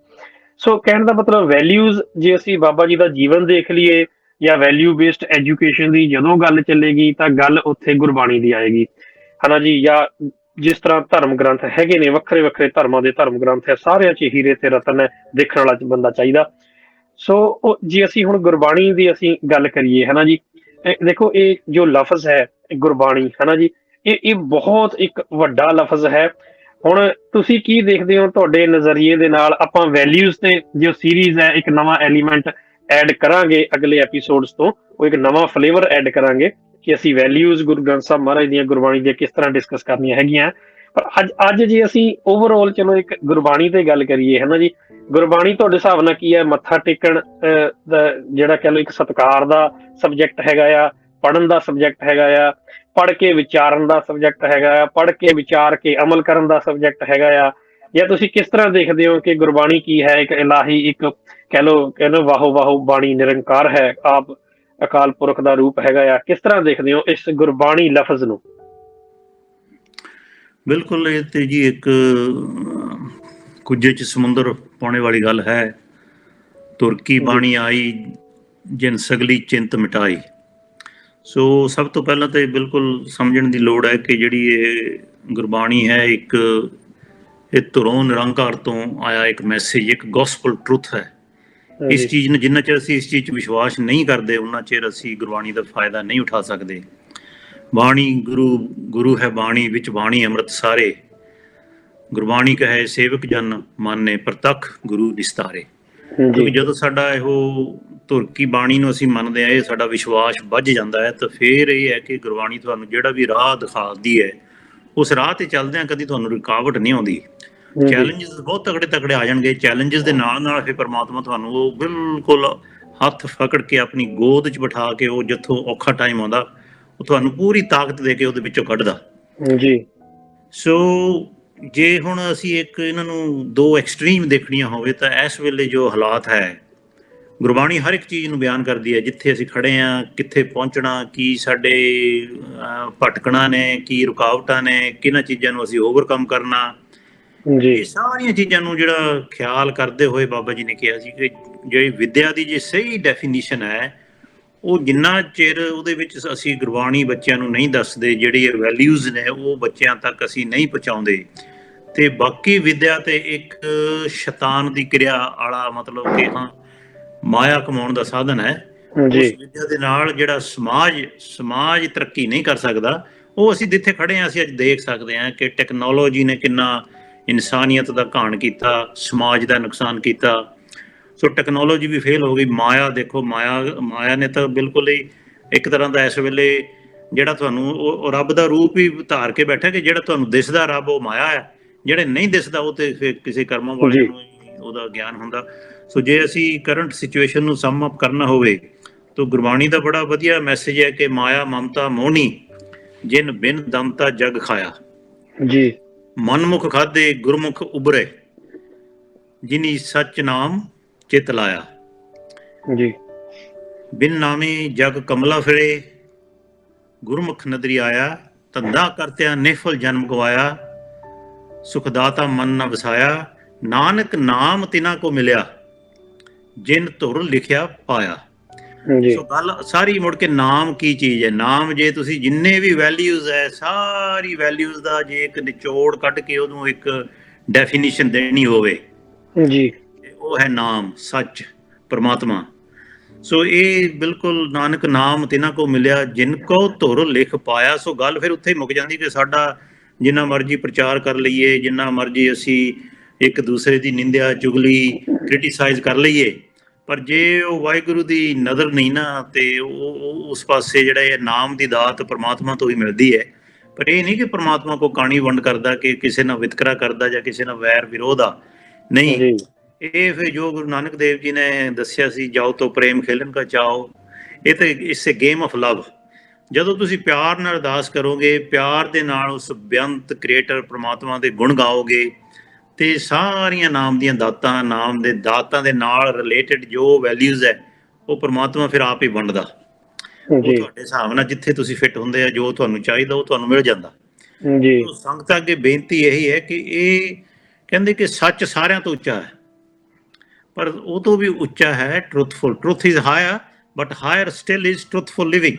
[SPEAKER 1] ਸੋ ਕਹਿਣ ਦਾ ਮਤਲਬ ਵੈਲਿਊਜ਼, ਜੇ ਅਸੀਂ ਬਾਬਾ ਜੀ ਦਾ ਜੀਵਨ ਦੇਖ ਲਈਏ ਜਾਂ ਵੈਲਿਊ ਬੇਸਡ ਐਜੂਕੇਸ਼ਨ ਦੀ ਜਦੋਂ ਗੱਲ ਚੱਲੇਗੀ ਤਾਂ ਗੱਲ ਉੱਥੇ ਗੁਰਬਾਣੀ ਦੀ ਆਏਗੀ, ਹਨਾ ਜੀ। ਜਾਂ ਜਿਸ ਤਰ੍ਹਾਂ ਧਰਮ ਗ੍ਰੰਥ ਹੈਗੇ ਨੇ, ਵੱਖਰੇ ਵੱਖਰੇ ਧਰਮਾਂ ਦੇ ਧਰਮ ਗ੍ਰੰਥ ਹੈ, ਸਾਰਿਆਂ 'ਚ ਹੀਰੇ ਤੇ ਰਤਨ ਹੈ, ਦੇਖਣ ਵਾਲਾ ਬੰਦਾ ਚਾਹੀਦਾ। ਸੋ ਜੇ ਅਸੀਂ ਹੁਣ ਗੁਰਬਾਣੀ ਦੀ ਅਸੀਂ ਗੱਲ ਕਰੀਏ, ਹਨਾ ਜੀ, ਦੇਖੋ ਇਹ ਜੋ ਲਫ਼ਜ਼ ਹੈ ਗੁਰਬਾਣੀ, ਹਨਾ ਜੀ, ਇਹ ਬਹੁਤ ਇੱਕ ਵੱਡਾ ਲਫ਼ਜ਼ ਹੈ। ਹੁਣ ਤੁਸੀਂ ਕੀ ਦੇਖਦੇ ਹੋ, ਤੁਹਾਡੇ ਨਜ਼ਰੀਏ ਦੇ ਨਾਲ ਆਪਾਂ ਵੈਲਿਊਜ਼ ਤੇ ਜੋ ਸੀਰੀਜ਼ ਹੈ ਇੱਕ ਨਵਾਂ ਐਲੀਮੈਂਟ ਐਡ ਕਰਾਂਗੇ ਅਗਲੇ ਐਪੀਸੋਡਸ ਤੋਂ, ਉਹ ਇੱਕ ਨਵਾਂ ਫਲੇਵਰ ਐਡ ਕਰਾਂਗੇ ਕਿ ਅਸੀਂ ਵੈਲਿਊਜ਼ ਗੁਰੂ ਗ੍ਰੰਥ ਸਾਹਿਬ ਮਹਾਰਾਜ ਦੀਆਂ, ਗੁਰਬਾਣੀ ਦੀਆਂ ਕਿਸ ਤਰ੍ਹਾਂ ਡਿਸਕਸ ਕਰਨੀਆਂ ਹੈਗੀਆਂ। ਪਰ ਅੱਜ ਜੇ ਅਸੀਂ ਓਵਰਆਲ ਚਲੋ ਇੱਕ ਗੁਰਬਾਣੀ ਤੇ ਗੱਲ ਕਰੀਏ, ਹੈ ਨਾ ਜੀ, ਗੁਰਬਾਣੀ ਤੁਹਾਡੇ ਹਿਸਾਬ ਨਾਲ ਕੀ ਹੈ? ਮੱਥਾ ਟੇਕਣ ਦਾ ਜਿਹੜਾ ਕਹਿ ਲਓ ਇੱਕ ਸਤਿਕਾਰ ਦਾ ਸਬਜੈਕਟ ਹੈਗਾ ਆ, ਪੜ੍ਹਨ ਦਾ ਸਬਜੈਕਟ ਹੈਗਾ ਆ, ਪੜ੍ਹ ਕੇ ਵਿਚਾਰਨ ਦਾ ਸਬਜੈਕਟ ਹੈਗਾ ਆ, ਪੜ੍ਹ ਕੇ ਵਿਚਾਰ ਕੇ ਅਮਲ ਕਰਨ ਦਾ ਸਬਜੈਕਟ ਹੈਗਾ ਆ, ਜਾਂ ਤੁਸੀਂ ਕਿਸ ਤਰ੍ਹਾਂ ਦੇਖਦੇ ਹੋ ਕਿ ਗੁਰਬਾਣੀ ਕੀ ਹੈ? ਇੱਕ ਇਲਾਹੀ, ਇੱਕ ਕਹਿ ਲਓ ਵਾਹੋ ਵਾਹੋ ਬਾਣੀ ਨਿਰੰਕਾਰ ਹੈ, ਆਪ ਅਕਾਲ ਪੁਰਖ ਦਾ ਰੂਪ ਹੈਗਾ ਆ। ਕਿਸ ਤਰ੍ਹਾਂ ਦੇਖਦੇ ਹੋ ਇਸ ਗੁਰਬਾਣੀ ਲਫ਼ਜ਼ ਨੂੰ?
[SPEAKER 2] ਬਿਲਕੁਲ, ਇਹ ਤੇ ਜੀ ਇੱਕ ਕੁੱਜੇ 'ਚ ਸਮੁੰਦਰ ਪਾਉਣੇ ਵਾਲੀ ਗੱਲ ਹੈ। ਤੁਰਕੀ ਬਾਣੀ ਆਈ ਜਿਨ ਸਗਲੀ ਚਿੰਤ ਮਿਟਾਈ। ਸੋ ਸਭ ਤੋਂ ਪਹਿਲਾਂ ਤਾਂ ਬਿਲਕੁਲ ਸਮਝਣ ਦੀ ਲੋੜ ਹੈ ਕਿ ਜਿਹੜੀ ਇਹ ਗੁਰਬਾਣੀ ਹੈ, ਇੱਕ ਇਹ ਧੁਰੋਂ ਨਿਰੰਕਾਰ ਤੋਂ ਆਇਆ ਇੱਕ ਮੈਸੇਜ, ਇੱਕ ਗੋਸਪਲ ਟਰੁਥ ਹੈ। ਇਸ ਚੀਜ਼ ਨੂੰ ਜਿੰਨਾ ਚਿਰ ਅਸੀਂ ਇਸ ਚੀਜ਼ 'ਚ ਵਿਸ਼ਵਾਸ ਨਹੀਂ ਕਰਦੇ, ਉਹਨਾਂ ਚਿਰ ਅਸੀਂ ਗੁਰਬਾਣੀ ਦਾ ਫਾਇਦਾ ਨਹੀਂ ਉਠਾ ਸਕਦੇ। ਬਾਣੀ ਗੁਰੂ ਹੈ ਬਾਣੀ, ਵਿੱਚ ਬਾਣੀ ਅੰਮ੍ਰਿਤ ਸਾਰੇ, ਗੁਰਬਾਣੀ ਕਹੇ ਸੇਵਕ ਜਨ ਮਾਨੇ, ਪ੍ਰਤੱਖ ਗੁਰੂ ਨਿਸਤਾਰੇ। ਕਿਉਂਕਿ ਜਦੋਂ ਸਾਡਾ ਇਹੋ ਤੁਰਕੀ ਬਾਣੀ ਨੂੰ ਅਸੀਂ ਮੰਨਦੇ ਹਾਂ, ਇਹ ਸਾਡਾ ਵਿਸ਼ਵਾਸ ਵੱਧ ਜਾਂਦਾ ਹੈ, ਤਾਂ ਫਿਰ ਇਹ ਹੈ ਕਿ ਗੁਰਬਾਣੀ ਤੁਹਾਨੂੰ ਜਿਹੜਾ ਵੀ ਰਾਹ ਦਿਖਾਉਂਦੀ ਹੈ, ਉਸ ਰਾਹ ਤੇ ਚੱਲਦਿਆਂ ਕਦੀ ਤੁਹਾਨੂੰ ਰੁਕਾਵਟ ਨਹੀਂ ਆਉਂਦੀ। ਚੈਲੰਜਸ ਬਹੁਤ ਤਕੜੇ ਆ ਜਾਣਗੇ, ਚੈਲੰਜਸ ਦੇ ਨਾਲ ਫਿਰ ਪਰਮਾਤਮਾ ਤੁਹਾਨੂੰ ਉਹ ਬਿਲਕੁਲ ਹੱਥ ਫਕੜ ਕੇ ਆਪਣੀ ਗੋਦ 'ਚ ਬਿਠਾ ਕੇ, ਉਹ ਜਿੱਥੋਂ ਔਖਾ ਟਾਈਮ ਆਉਂਦਾ ਉਹ ਤੁਹਾਨੂੰ ਪੂਰੀ ਤਾਕਤ ਦੇ ਕੇ ਉਹਦੇ ਵਿੱਚੋਂ ਕੱਢਦਾ ਜੀ। ਸੋ ਜੇ ਹੁਣ ਅਸੀਂ ਇਹਨਾਂ ਨੂੰ ਦੋ ਐਕਸਟ੍ਰੀਮ ਦੇਖਣੀਆਂ ਹੋਵੇ, ਤਾਂ ਇਸ ਵੇਲੇ ਜੋ ਹਾਲਾਤ ਹੈ, ਗੁਰਬਾਣੀ ਹਰ ਇੱਕ ਚੀਜ਼ ਨੂੰ ਬਿਆਨ ਕਰਦੀ ਹੈ। ਜਿੱਥੇ ਅਸੀਂ ਖੜੇ ਹਾਂ, ਕਿੱਥੇ ਪਹੁੰਚਣਾ, ਕੀ ਸਾਡੇ ਭਟਕਣਾ ਨੇ, ਕੀ ਰੁਕਾਵਟਾਂ ਨੇ, ਕਿਹਨਾਂ ਚੀਜ਼ਾਂ ਨੂੰ ਅਸੀਂ ਓਵਰਕਮ ਕਰਨਾ, ਇਹ ਸਾਰੀਆਂ ਚੀਜ਼ਾਂ ਨੂੰ ਜਿਹੜਾ ਖਿਆਲ ਕਰਦੇ ਹੋਏ ਬਾਬਾ ਜੀ ਨੇ ਕਿਹਾ ਸੀ ਕਿ ਜਿਹੜੀ ਵਿਦਿਆ ਦੀ ਜੇ ਸਹੀ ਡੈਫੀਨੀਸ਼ਨ ਹੈ, ਉਹ ਜਿੰਨਾ ਚਿਰ ਉਹਦੇ ਵਿੱਚ ਅਸੀਂ ਗੁਰਬਾਣੀ ਬੱਚਿਆਂ ਨੂੰ ਨਹੀਂ ਦੱਸਦੇ, ਜਿਹੜੀ ਵੈਲਿਊਜ਼ ਨੇ ਉਹ ਬੱਚਿਆਂ ਤੱਕ ਅਸੀਂ ਨਹੀਂ ਪਹੁੰਚਾਉਂਦੇ, ਤੇ ਬਾਕੀ ਵਿਦਿਆ ਤੇ ਇੱਕ ਸ਼ੈਤਾਨ ਦੀ ਕਿਰਿਆ ਵਾਲਾ, ਮਤਲਬ ਕਿ ਹਾਂ ਮਾਇਆ ਕਮਾਉਣ ਦਾ ਸਾਧਨ ਹੈ। ਉਸ ਵਿਦਿਆ ਦੇ ਨਾਲ ਜਿਹੜਾ ਸਮਾਜ ਤਰੱਕੀ ਨਹੀਂ ਕਰ ਸਕਦਾ। ਉਹ ਅਸੀਂ ਜਿੱਥੇ ਖੜੇ ਹਾਂ, ਅਸੀਂ ਅੱਜ ਦੇਖ ਸਕਦੇ ਹਾਂ ਕਿ ਟੈਕਨੋਲੋਜੀ ਨੇ ਕਿੰਨਾ ਇਨਸਾਨੀਅਤ ਦਾ ਘਾਣ ਕੀਤਾ, ਸਮਾਜ ਦਾ ਨੁਕਸਾਨ ਕੀਤਾ। ਸੋ ਟੈਕਨੋਲੋਜੀ ਵੀ ਫੇਲ ਹੋ ਗਈ। ਮਾਇਆ ਦੇਖੋ, ਮਾਇਆ ਨੇ ਤਾਂ ਬਿਲਕੁਲ ਹੀ ਇੱਕ ਤਰ੍ਹਾਂ ਦਾ ਇਸ ਵੇਲੇ ਜਿਹੜਾ ਤੁਹਾਨੂੰ ਉਹ ਰੱਬ ਦਾ ਰੂਪ ਹੀ ਧਾਰ ਕੇ ਬੈਠਾ, ਕਿ ਜਿਹੜਾ ਤੁਹਾਨੂੰ ਦਿਸਦਾ ਰੱਬ ਉਹ ਮਾਇਆ ਹੈ, ਜਿਹੜੇ ਨਹੀਂ ਦਿਸਦਾ ਉਹ ਤੇ ਫਿਰ ਕਿਸੇ ਕਰਮਾਂ ਵਾਲੇ ਨੂੰ ਉਹਦਾ ਗਿਆਨ ਹੁੰਦਾ। ਸੋ ਜੇ ਅਸੀਂ ਕਰੰਟ ਸਿਚੁਏਸ਼ਨ ਨੂੰ ਸਮ ਅਪ ਕਰਨਾ ਹੋਵੇ, ਤਾਂ ਗੁਰਬਾਣੀ ਦਾ ਬੜਾ ਵਧੀਆ ਮੈਸੇਜ ਹੈ ਕਿ ਮਾਇਆ ਮਮਤਾ ਮੋਹਣੀ, ਜਿਨ ਬਿਨ ਦਮਤਾ ਜਗ ਖਾਇਆ ਜੀ, ਮਨਮੁਖ ਖਾਧੇ ਗੁਰਮੁਖ ਉਬਰੇ, ਜਿਨੀ ਸੱਚ ਨਾਮ ਚਿਤ ਲਾਇਆ ਜੀ, ਬਿਨ ਨਾਮੀ ਜਗ ਕਮਲਾ ਫਿਰੇ, ਗੁਰਮੁਖ ਨਦਰੀ ਆਇਆ, ਧੰਦਾ ਕਰਤਿਆਂ ਨਿਫਲ ਜਨਮ ਗਵਾਇਆ, ਸੁਖਦਾਤਾ ਮਨ ਨ ਵਸਾਇਆ, ਨਾਨਕ ਨਾਮ ਤਿਨਾ ਕੋ ਮਿਲਿਆ, ਜਿਨ ਧੁਰ ਲਿਖਿਆ ਪਾਇਆ। ਸੋ ਗੱਲ ਸਾਰੀ ਮੁੜ ਕੇ ਨਾਮ ਕੀ ਚੀਜ਼ ਹੈ। ਨਾਮ, ਜੇ ਤੁਸੀਂ ਜਿੰਨੇ ਵੀ ਵੈਲਿਊਜ਼ ਹੈ, ਸਾਰੀ ਵੈਲਿਊਜ਼ ਦਾ ਜੇ ਇੱਕ ਨਿਚੋੜ ਕੱਢ ਕੇ ਉਹਨੂੰ ਇੱਕ ਡੈਫੀਨੇਸ਼ਨ ਦੇਣੀ ਹੋਵੇ ਜੀ, ਉਹ ਹੈ ਨਾਮ, ਸੱਚ, ਪਰਮਾਤਮਾ। ਸੋ ਇਹ ਬਿਲਕੁਲ ਨਾਨਕ ਨਾਮ ਤਿਨਾਂ ਕੋ ਮਿਲਿਆ, ਜਿਨ ਕੋ ਧੁਰ ਲਿਖ ਪਾਇਆ। ਸੋ ਗੱਲ ਫਿਰ ਉੱਥੇ ਮੁੱਕ ਜਾਂਦੀ ਕਿ ਸਾਡਾ ਜਿੰਨਾ ਮਰਜ਼ੀ ਪ੍ਰਚਾਰ ਕਰ ਲਈਏ, ਜਿੰਨਾ ਮਰਜ਼ੀ ਅਸੀਂ ਇੱਕ ਦੂਸਰੇ ਦੀ ਨਿੰਦਿਆ, ਚੁਗਲੀ, ਕ੍ਰਿਟੀਸਾਈਜ਼ ਕਰ ਲਈਏ, ਪਰ ਜੇ ਉਹ ਵਾਹਿਗੁਰੂ ਦੀ ਨਜ਼ਰ ਨਹੀਂ ਨਾ, ਤੇ ਉਹ ਉਸ ਪਾਸੇ ਜਿਹੜਾ ਇਹ ਨਾਮ ਦੀ ਦਾਤ ਪਰਮਾਤਮਾ ਤੋਂ ਹੀ ਮਿਲਦੀ ਹੈ। ਪਰ ਇਹ ਨਹੀਂ ਕਿ ਪਰਮਾਤਮਾ ਕੋ ਕਾਣੀ ਵੰਡ ਕਰਦਾ, ਕਿ ਕਿਸੇ ਨਾਲ ਵਿਤਕਰਾ ਕਰਦਾ ਜਾਂ ਕਿਸੇ ਨਾਲ ਵੈਰ ਵਿਰੋਧ ਆ, ਨਹੀਂ। ਇਹ ਫਿਰ ਜੋ ਗੁਰੂ ਨਾਨਕ ਦੇਵ ਜੀ ਨੇ ਦੱਸਿਆ ਸੀ, ਜਾਓ ਤੋਂ ਪ੍ਰੇਮ ਖੇਲਣ ਕਾ ਚਾਓ, ਇਹ ਤਾਂ ਇਸੇ ਗੇਮ ਆਫ ਲਵ। ਜਦੋਂ ਤੁਸੀਂ ਪਿਆਰ ਨਾਲ ਅਰਦਾਸ ਕਰੋਗੇ, ਪਿਆਰ ਦੇ ਨਾਲ ਉਸ ਬੇਅੰਤ ਕ੍ਰੀਏਟਰ ਪਰਮਾਤਮਾ ਦੇ ਗੁਣ ਗਾਓਗੇ, ਤੇ ਸਾਰੀਆਂ ਨਾਮ ਦੀਆਂ ਦਾਤਾਂ, ਨਾਮ ਦੇ ਦਾਤਾਂ ਦੇ ਨਾਲ ਰਿਲੇਟਡ ਜੋ ਵੈਲਿਊਜ਼ ਹੈ, ਉਹ ਪਰਮਾਤਮਾ ਫਿਰ ਆਪ ਹੀ ਵੰਡਦਾ। ਉਹ ਤੁਹਾਡੇ ਹਿਸਾਬ ਨਾਲ ਜਿੱਥੇ ਤੁਸੀਂ ਫਿੱਟ ਹੁੰਦੇ ਆ, ਜੋ ਤੁਹਾਨੂੰ ਚਾਹੀਦਾ ਉਹ ਤੁਹਾਨੂੰ ਮਿਲ ਜਾਂਦਾ ਜੀ। ਸੰਗਤਾਂ ਅੱਗੇ ਬੇਨਤੀ ਇਹੀ ਹੈ ਕਿ ਇਹ ਕਹਿੰਦੇ ਕਿ ਸੱਚ ਸਾਰਿਆਂ ਤੋਂ ਉੱਚਾ ਹੈ, ਪਰ ਉਹ ਤੋਂ ਵੀ ਉੱਚਾ ਹੈ truthful. Truth is higher, but higher still is truthful living.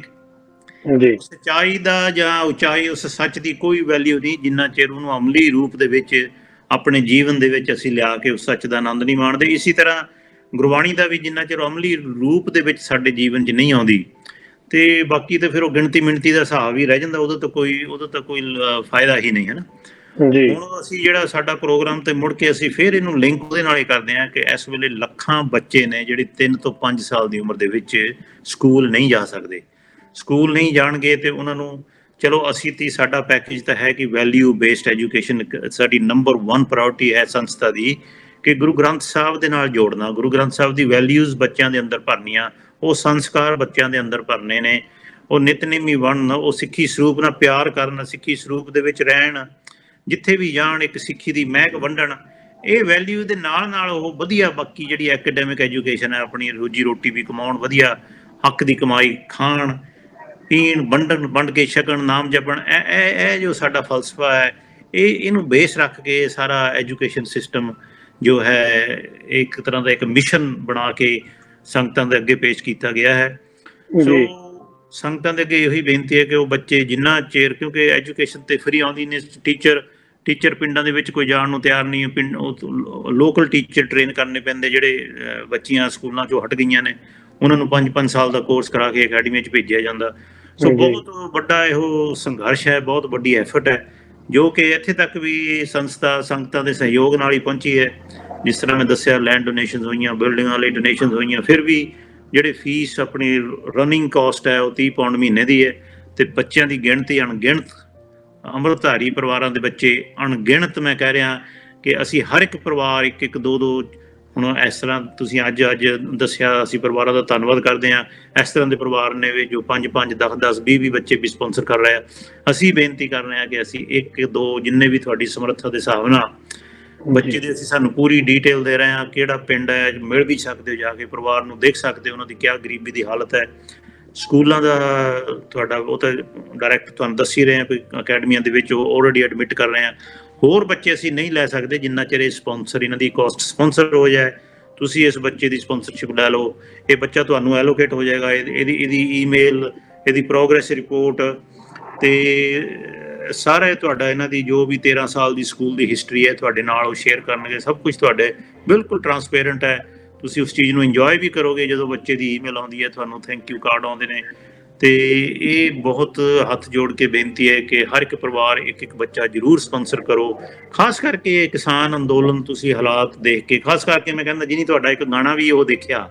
[SPEAKER 2] ਸੱਚਾਈ ਦਾ ਜਾਂ ਉਚਾਈ, ਉਸ ਸੱਚ ਦੀ ਕੋਈ ਵੈਲਿਊ ਨਹੀਂ ਜਿੰਨਾ ਚਿਰ ਉਹਨੂੰ ਅਮਲੀ ਰੂਪ ਦੇ ਵਿੱਚ ਆਪਣੇ ਜੀਵਨ ਦੇ ਵਿੱਚ ਅਸੀਂ ਲਿਆ ਕੇ ਉਸ ਸੱਚ ਦਾ ਆਨੰਦ ਨਹੀਂ ਮਾਣਦੇ। ਇਸੇ ਤਰ੍ਹਾਂ ਗੁਰਬਾਣੀ ਦਾ ਵੀ ਜਿੰਨਾ ਚਿਰ ਅਮਲੀ ਰੂਪ ਦੇ ਵਿੱਚ ਸਾਡੇ ਜੀਵਨ 'ਚ ਨਹੀਂ ਆਉਂਦੀ, ਤੇ ਬਾਕੀ ਤਾਂ ਫਿਰ ਉਹ ਗਿਣਤੀ ਮਿਣਤੀ ਦਾ ਹਿਸਾਬ ਹੀ ਰਹਿ ਜਾਂਦਾ। ਉਹਦਾ ਤਾਂ ਕੋਈ ਫਾਇਦਾ ਹੀ ਨਹੀਂ, ਹੈ ਨਾ ਜੀ। ਹੁਣ ਅਸੀਂ ਜਿਹੜਾ ਸਾਡਾ ਪ੍ਰੋਗਰਾਮ ਤੇ ਮੁੜ ਕੇ ਅਸੀਂ ਫਿਰ ਇਹਨੂੰ ਲਿੰਕ ਉਹਦੇ ਨਾਲ ਹੀ ਕਰਦੇ ਹਾਂ ਕਿ ਇਸ ਵੇਲੇ ਲੱਖਾਂ ਬੱਚੇ ਨੇ ਜਿਹੜੇ 3 ਤੋਂ 5 ਸਾਲ ਦੀ ਉਮਰ ਦੇ ਵਿੱਚ ਸਕੂਲ ਨਹੀਂ ਜਾ ਸਕਦੇ। ਸਕੂਲ ਨਹੀਂ ਜਾਣਗੇ ਤੇ ਉਹਨਾਂ ਨੂੰ ਚਲੋ ਅਸੀਂ ਤੇ ਸਾਡਾ ਪੈਕੇਜ ਤਾਂ ਹੈ ਕਿ ਵੈਲਿਊ ਬੇਸਡ ਐਜੂਕੇਸ਼ਨ ਸਾਡੀ ਨੰਬਰ 1 ਪ੍ਰਾਇੋਰਟੀ ਹੈ ਸੰਸਥਾ ਦੀ, ਕਿ ਗੁਰੂ ਗ੍ਰੰਥ ਸਾਹਿਬ ਦੇ ਨਾਲ ਜੋੜਨਾ, ਗੁਰੂ ਗ੍ਰੰਥ ਸਾਹਿਬ ਦੀ ਵੈਲਿਊਜ਼ ਬੱਚਿਆਂ ਦੇ ਅੰਦਰ ਭਰਨੀਆਂ, ਉਹ ਸੰਸਕਾਰ ਬੱਚਿਆਂ ਦੇ ਅੰਦਰ ਭਰਨੇ ਨੇ, ਉਹ ਨਿਤਨੇਮੀ ਬਣਨ, ਉਹ ਸਿੱਖੀ ਸਰੂਪ ਨਾਲ ਪਿਆਰ ਕਰਨ, ਸਿੱਖੀ ਸਰੂਪ ਦੇ ਵਿੱਚ ਰਹਿਣ, ਜਿੱਥੇ ਵੀ ਜਾਣ ਇੱਕ ਸਿੱਖੀ ਦੀ ਮਹਿਕ ਵੰਡਣ। ਇਹ ਵੈਲਿਊ ਦੇ ਨਾਲ ਨਾਲ ਉਹ ਵਧੀਆ ਬਾਕੀ ਜਿਹੜੀ ਐਕੈਡੈਮਿਕ ਐਜੂਕੇਸ਼ਨ ਹੈ ਆਪਣੀ ਰੋਜੀ ਰੋਟੀ ਵੀ ਕਮਾਉਣ, ਵਧੀਆ ਹੱਕ ਦੀ ਕਮਾਈ ਖਾਣ ਪੀਣ, ਵੰਡ ਕੇ ਛਕਣ, ਨਾਮ ਜਪਣ। ਇਹ ਜੋ ਸਾਡਾ ਫਲਸਫਾ ਹੈ, ਇਹਨੂੰ ਬੇਸ ਰੱਖ ਕੇ ਸਾਰਾ ਐਜੂਕੇਸ਼ਨ ਸਿਸਟਮ ਜੋ ਹੈ ਇੱਕ ਤਰ੍ਹਾਂ ਦਾ ਇੱਕ ਮਿਸ਼ਨ ਬਣਾ ਕੇ ਸੰਗਤਾਂ ਦੇ ਅੱਗੇ ਪੇਸ਼ ਕੀਤਾ ਗਿਆ ਹੈ। ਸੋ ਸੰਗਤਾਂ ਦੇ ਅੱਗੇ ਇਹੀ ਬੇਨਤੀ ਹੈ ਕਿ ਉਹ ਬੱਚੇ ਜਿੰਨਾ ਚਿਰ, ਕਿਉਂਕਿ ਐਜੂਕੇਸ਼ਨ ਤੇ ਫਰੀ ਆਉਂਦੀ ਨੇ, ਟੀਚਰ ਪਿੰਡਾਂ ਦੇ ਵਿੱਚ ਕੋਈ ਜਾਣ ਨੂੰ ਤਿਆਰ ਨਹੀਂ, ਪਿੰਡ ਲੋਕਲ ਟੀਚਰ ਟ੍ਰੇਨ ਕਰਨੇ ਪੈਂਦੇ, ਜਿਹੜੇ ਬੱਚੀਆਂ ਸਕੂਲਾਂ ਚੋਂ ਹਟ ਗਈਆਂ ਨੇ ਉਹਨਾਂ ਨੂੰ 5-5 ਸਾਲ ਦਾ ਕੋਰਸ ਕਰਾ ਕੇ ਅਕੈਡਮੀ 'ਚ ਭੇਜਿਆ ਜਾਂਦਾ। ਸੋ ਬਹੁਤ ਵੱਡਾ ਇਹੋ ਸੰਘਰਸ਼ ਹੈ, ਬਹੁਤ ਵੱਡੀ ਐਫਰਟ ਹੈ, ਜੋ ਕਿ ਇੱਥੇ ਤੱਕ ਵੀ ਸੰਸਥਾ ਸੰਗਤਾਂ ਦੇ ਸਹਿਯੋਗ ਨਾਲ ਹੀ ਪਹੁੰਚੀ ਹੈ। ਜਿਸ ਤਰ੍ਹਾਂ ਮੈਂ ਦੱਸਿਆ, ਲੈਂਡ ਡੋਨੇਸ਼ਨ ਹੋਈਆਂ, ਬਿਲਡਿੰਗਾਂ ਲਈ ਡੋਨੇਸ਼ਨ ਹੋਈਆਂ, ਫਿਰ ਵੀ ਜਿਹੜੇ ਫੀਸ ਆਪਣੀ ਰਨਿੰਗ ਕਾਸਟ ਹੈ ਉਹ 30 ਪਾਉਂਡ ਮਹੀਨੇ ਦੀ ਹੈ, ਤੇ ਬੱਚਿਆਂ ਦੀ ਗਿਣਤੀ ਅਣਗਿਣਤ, ਅੰਮ੍ਰਿਤਧਾਰੀ ਪਰਿਵਾਰਾਂ ਦੇ ਬੱਚੇ ਅਣਗਿਣਤ। ਮੈਂ ਕਹਿ ਰਿਹਾ ਕਿ ਅਸੀਂ ਹਰ ਇੱਕ ਪਰਿਵਾਰ ਇੱਕ ਦੋ ਹੁਣ ਇਸ ਤਰ੍ਹਾਂ ਤੁਸੀਂ ਅੱਜ ਦੱਸਿਆ, ਅਸੀਂ ਪਰਿਵਾਰਾਂ ਦਾ ਧੰਨਵਾਦ ਕਰਦੇ ਹਾਂ। ਇਸ ਤਰ੍ਹਾਂ ਦੇ ਪਰਿਵਾਰ ਨੇ ਵੀ ਜੋ 5-5, 10-10, 20-20 ਬੱਚੇ ਵੀ ਸਪਾਂਸਰ ਕਰ ਰਹੇ ਆ। ਅਸੀਂ ਬੇਨਤੀ ਕਰ ਰਹੇ ਹਾਂ ਕਿ ਅਸੀਂ 1-2 ਜਿੰਨੇ ਵੀ ਤੁਹਾਡੀ ਸਮਰੱਥਾ ਦੇ ਹਿਸਾਬ ਨਾਲ ਬੱਚੇ ਦੀ ਅਸੀਂ ਸਾਨੂੰ ਪੂਰੀ ਡਿਟੇਲ ਦੇ ਰਹੇ ਹਾਂ, ਕਿਹੜਾ ਪਿੰਡ ਹੈ, ਮਿਲ ਵੀ ਸਕਦੇ ਹੋ ਜਾ ਕੇ, ਪਰਿਵਾਰ ਨੂੰ ਦੇਖ ਸਕਦੇ ਹੋ ਉਹਨਾਂ ਦੀ ਕਿਆ ਗਰੀਬੀ ਦੀ ਹਾਲਤ ਹੈ। ਸਕੂਲਾਂ ਦਾ ਤੁਹਾਡਾ ਉਹ ਤਾਂ ਡਾਇਰੈਕਟ ਤੁਹਾਨੂੰ ਦੱਸ ਹੀ ਰਹੇ ਹਾਂ, ਕੋਈ ਅਕੈਡਮੀਆਂ ਦੇ ਵਿੱਚ ਉਹ ਆਲਰੇਡੀ ਐਡਮਿਟ ਕਰ ਰਹੇ ਹਾਂ। ਹੋਰ ਬੱਚੇ ਅਸੀਂ ਨਹੀਂ ਲੈ ਸਕਦੇ ਜਿੰਨਾ ਚਿਰ ਇਹ ਸਪਾਂਸਰ, ਇਹਨਾਂ ਦੀ ਕਾਸਟ ਸਪਾਂਸਰ ਹੋ ਜਾਏ। ਤੁਸੀਂ ਇਸ ਬੱਚੇ ਦੀ ਸਪਾਂਸਰਸ਼ਿਪ ਲੈ ਲਓ, ਇਹ ਬੱਚਾ ਤੁਹਾਨੂੰ ਐਲੋਕੇਟ ਹੋ ਜਾਏਗਾ, ਇਹਦੀ ਈਮੇਲ, ਇਹਦੀ ਪ੍ਰੋਗਰੈਸ ਰਿਪੋਰਟ ਤੇ ਸਾਰਾ ਤੁਹਾਡਾ ਇਹਨਾਂ ਦੀ ਜੋ ਵੀ 13 ਸਾਲ ਦੀ ਸਕੂਲ ਦੀ ਹਿਸਟਰੀ ਹੈ ਤੁਹਾਡੇ ਨਾਲ ਉਹ ਸ਼ੇਅਰ ਕਰਨਗੇ। ਸਭ ਕੁਝ ਤੁਹਾਡੇ ਬਿਲਕੁਲ ਟਰਾਂਸਪੇਰੈਂਟ ਹੈ, ਤੁਸੀਂ ਉਸ ਚੀਜ਼ ਨੂੰ ਇੰਜੋਏ ਵੀ ਕਰੋਗੇ। ਜਦੋਂ ਬੱਚੇ ਦੀ ਈਮੇਲ ਆਉਂਦੀ ਹੈ, ਤੁਹਾਨੂੰ ਥੈਂਕ ਯੂ ਕਾਰਡ ਆਉਂਦੇ ਨੇ, ਤੇ ਇਹ ਬਹੁਤ ਹੱਥ ਜੋੜ ਕੇ ਬੇਨਤੀ ਹੈ ਕਿ ਹਰ ਇੱਕ ਪਰਿਵਾਰ ਇੱਕ ਬੱਚਾ ਜ਼ਰੂਰ ਸਪਾਂਸਰ ਕਰੋ। ਖਾਸ ਕਰਕੇ ਕਿਸਾਨ ਅੰਦੋਲਨ ਤੁਸੀਂ ਹਾਲਾਤ ਦੇਖ ਕੇ, ਖਾਸ ਕਰਕੇ ਮੈਂ ਕਹਿੰਦਾ ਜਿਹਨੇ ਤੁਹਾਡਾ ਇੱਕ ਗਾਣਾ ਵੀ ਉਹ ਦੇਖਿਆ,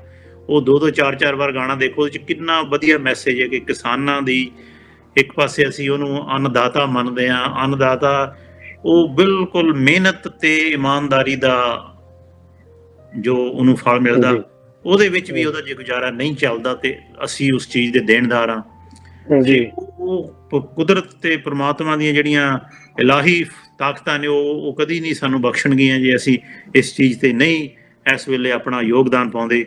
[SPEAKER 2] ਉਹ 2-2, 4-4 ਵਾਰ ਗਾਣਾ ਦੇਖੋ, ਉਹਦੇ 'ਚ ਕਿੰਨਾ ਵਧੀਆ ਮੈਸੇਜ ਹੈ ਕਿ ਕਿਸਾਨਾਂ ਦੀ ਇੱਕ ਪਾਸੇ ਅਸੀਂ ਉਹਨੂੰ ਅੰਨਦਾਤਾ ਮੰਨਦੇ ਹਾਂ। ਅੰਨਦਾਤਾ ਉਹ ਬਿਲਕੁਲ ਮਿਹਨਤ ਤੇ ਇਮਾਨਦਾਰੀ ਦਾ ਜੋ ਉਹਨੂੰ ਫਲ ਮਿਲਦਾ, ਉਹਦੇ ਵਿੱਚ ਵੀ ਉਹਦਾ ਜੇ ਗੁਜ਼ਾਰਾ ਨਹੀਂ ਚੱਲਦਾ ਤੇ ਅਸੀਂ ਉਸ ਚੀਜ਼ ਦੇ ਦੇਣਦਾਰ ਹਾਂ ਜੀ। ਉਹ ਕੁਦਰਤ ਤੇ ਪ੍ਰਮਾਤਮਾ ਦੀਆਂ ਜਿਹੜੀਆਂ ਇਲਾਹੀ ਤਾਕਤਾਂ ਨੇ ਉਹ ਕਦੀ ਨਹੀਂ ਸਾਨੂੰ ਬਖਸ਼ਣਗੀਆਂ ਜੇ ਅਸੀਂ ਇਸ ਚੀਜ਼ ਤੇ ਨਹੀਂ ਇਸ ਵੇਲੇ ਆਪਣਾ ਯੋਗਦਾਨ ਪਾਉਂਦੇ।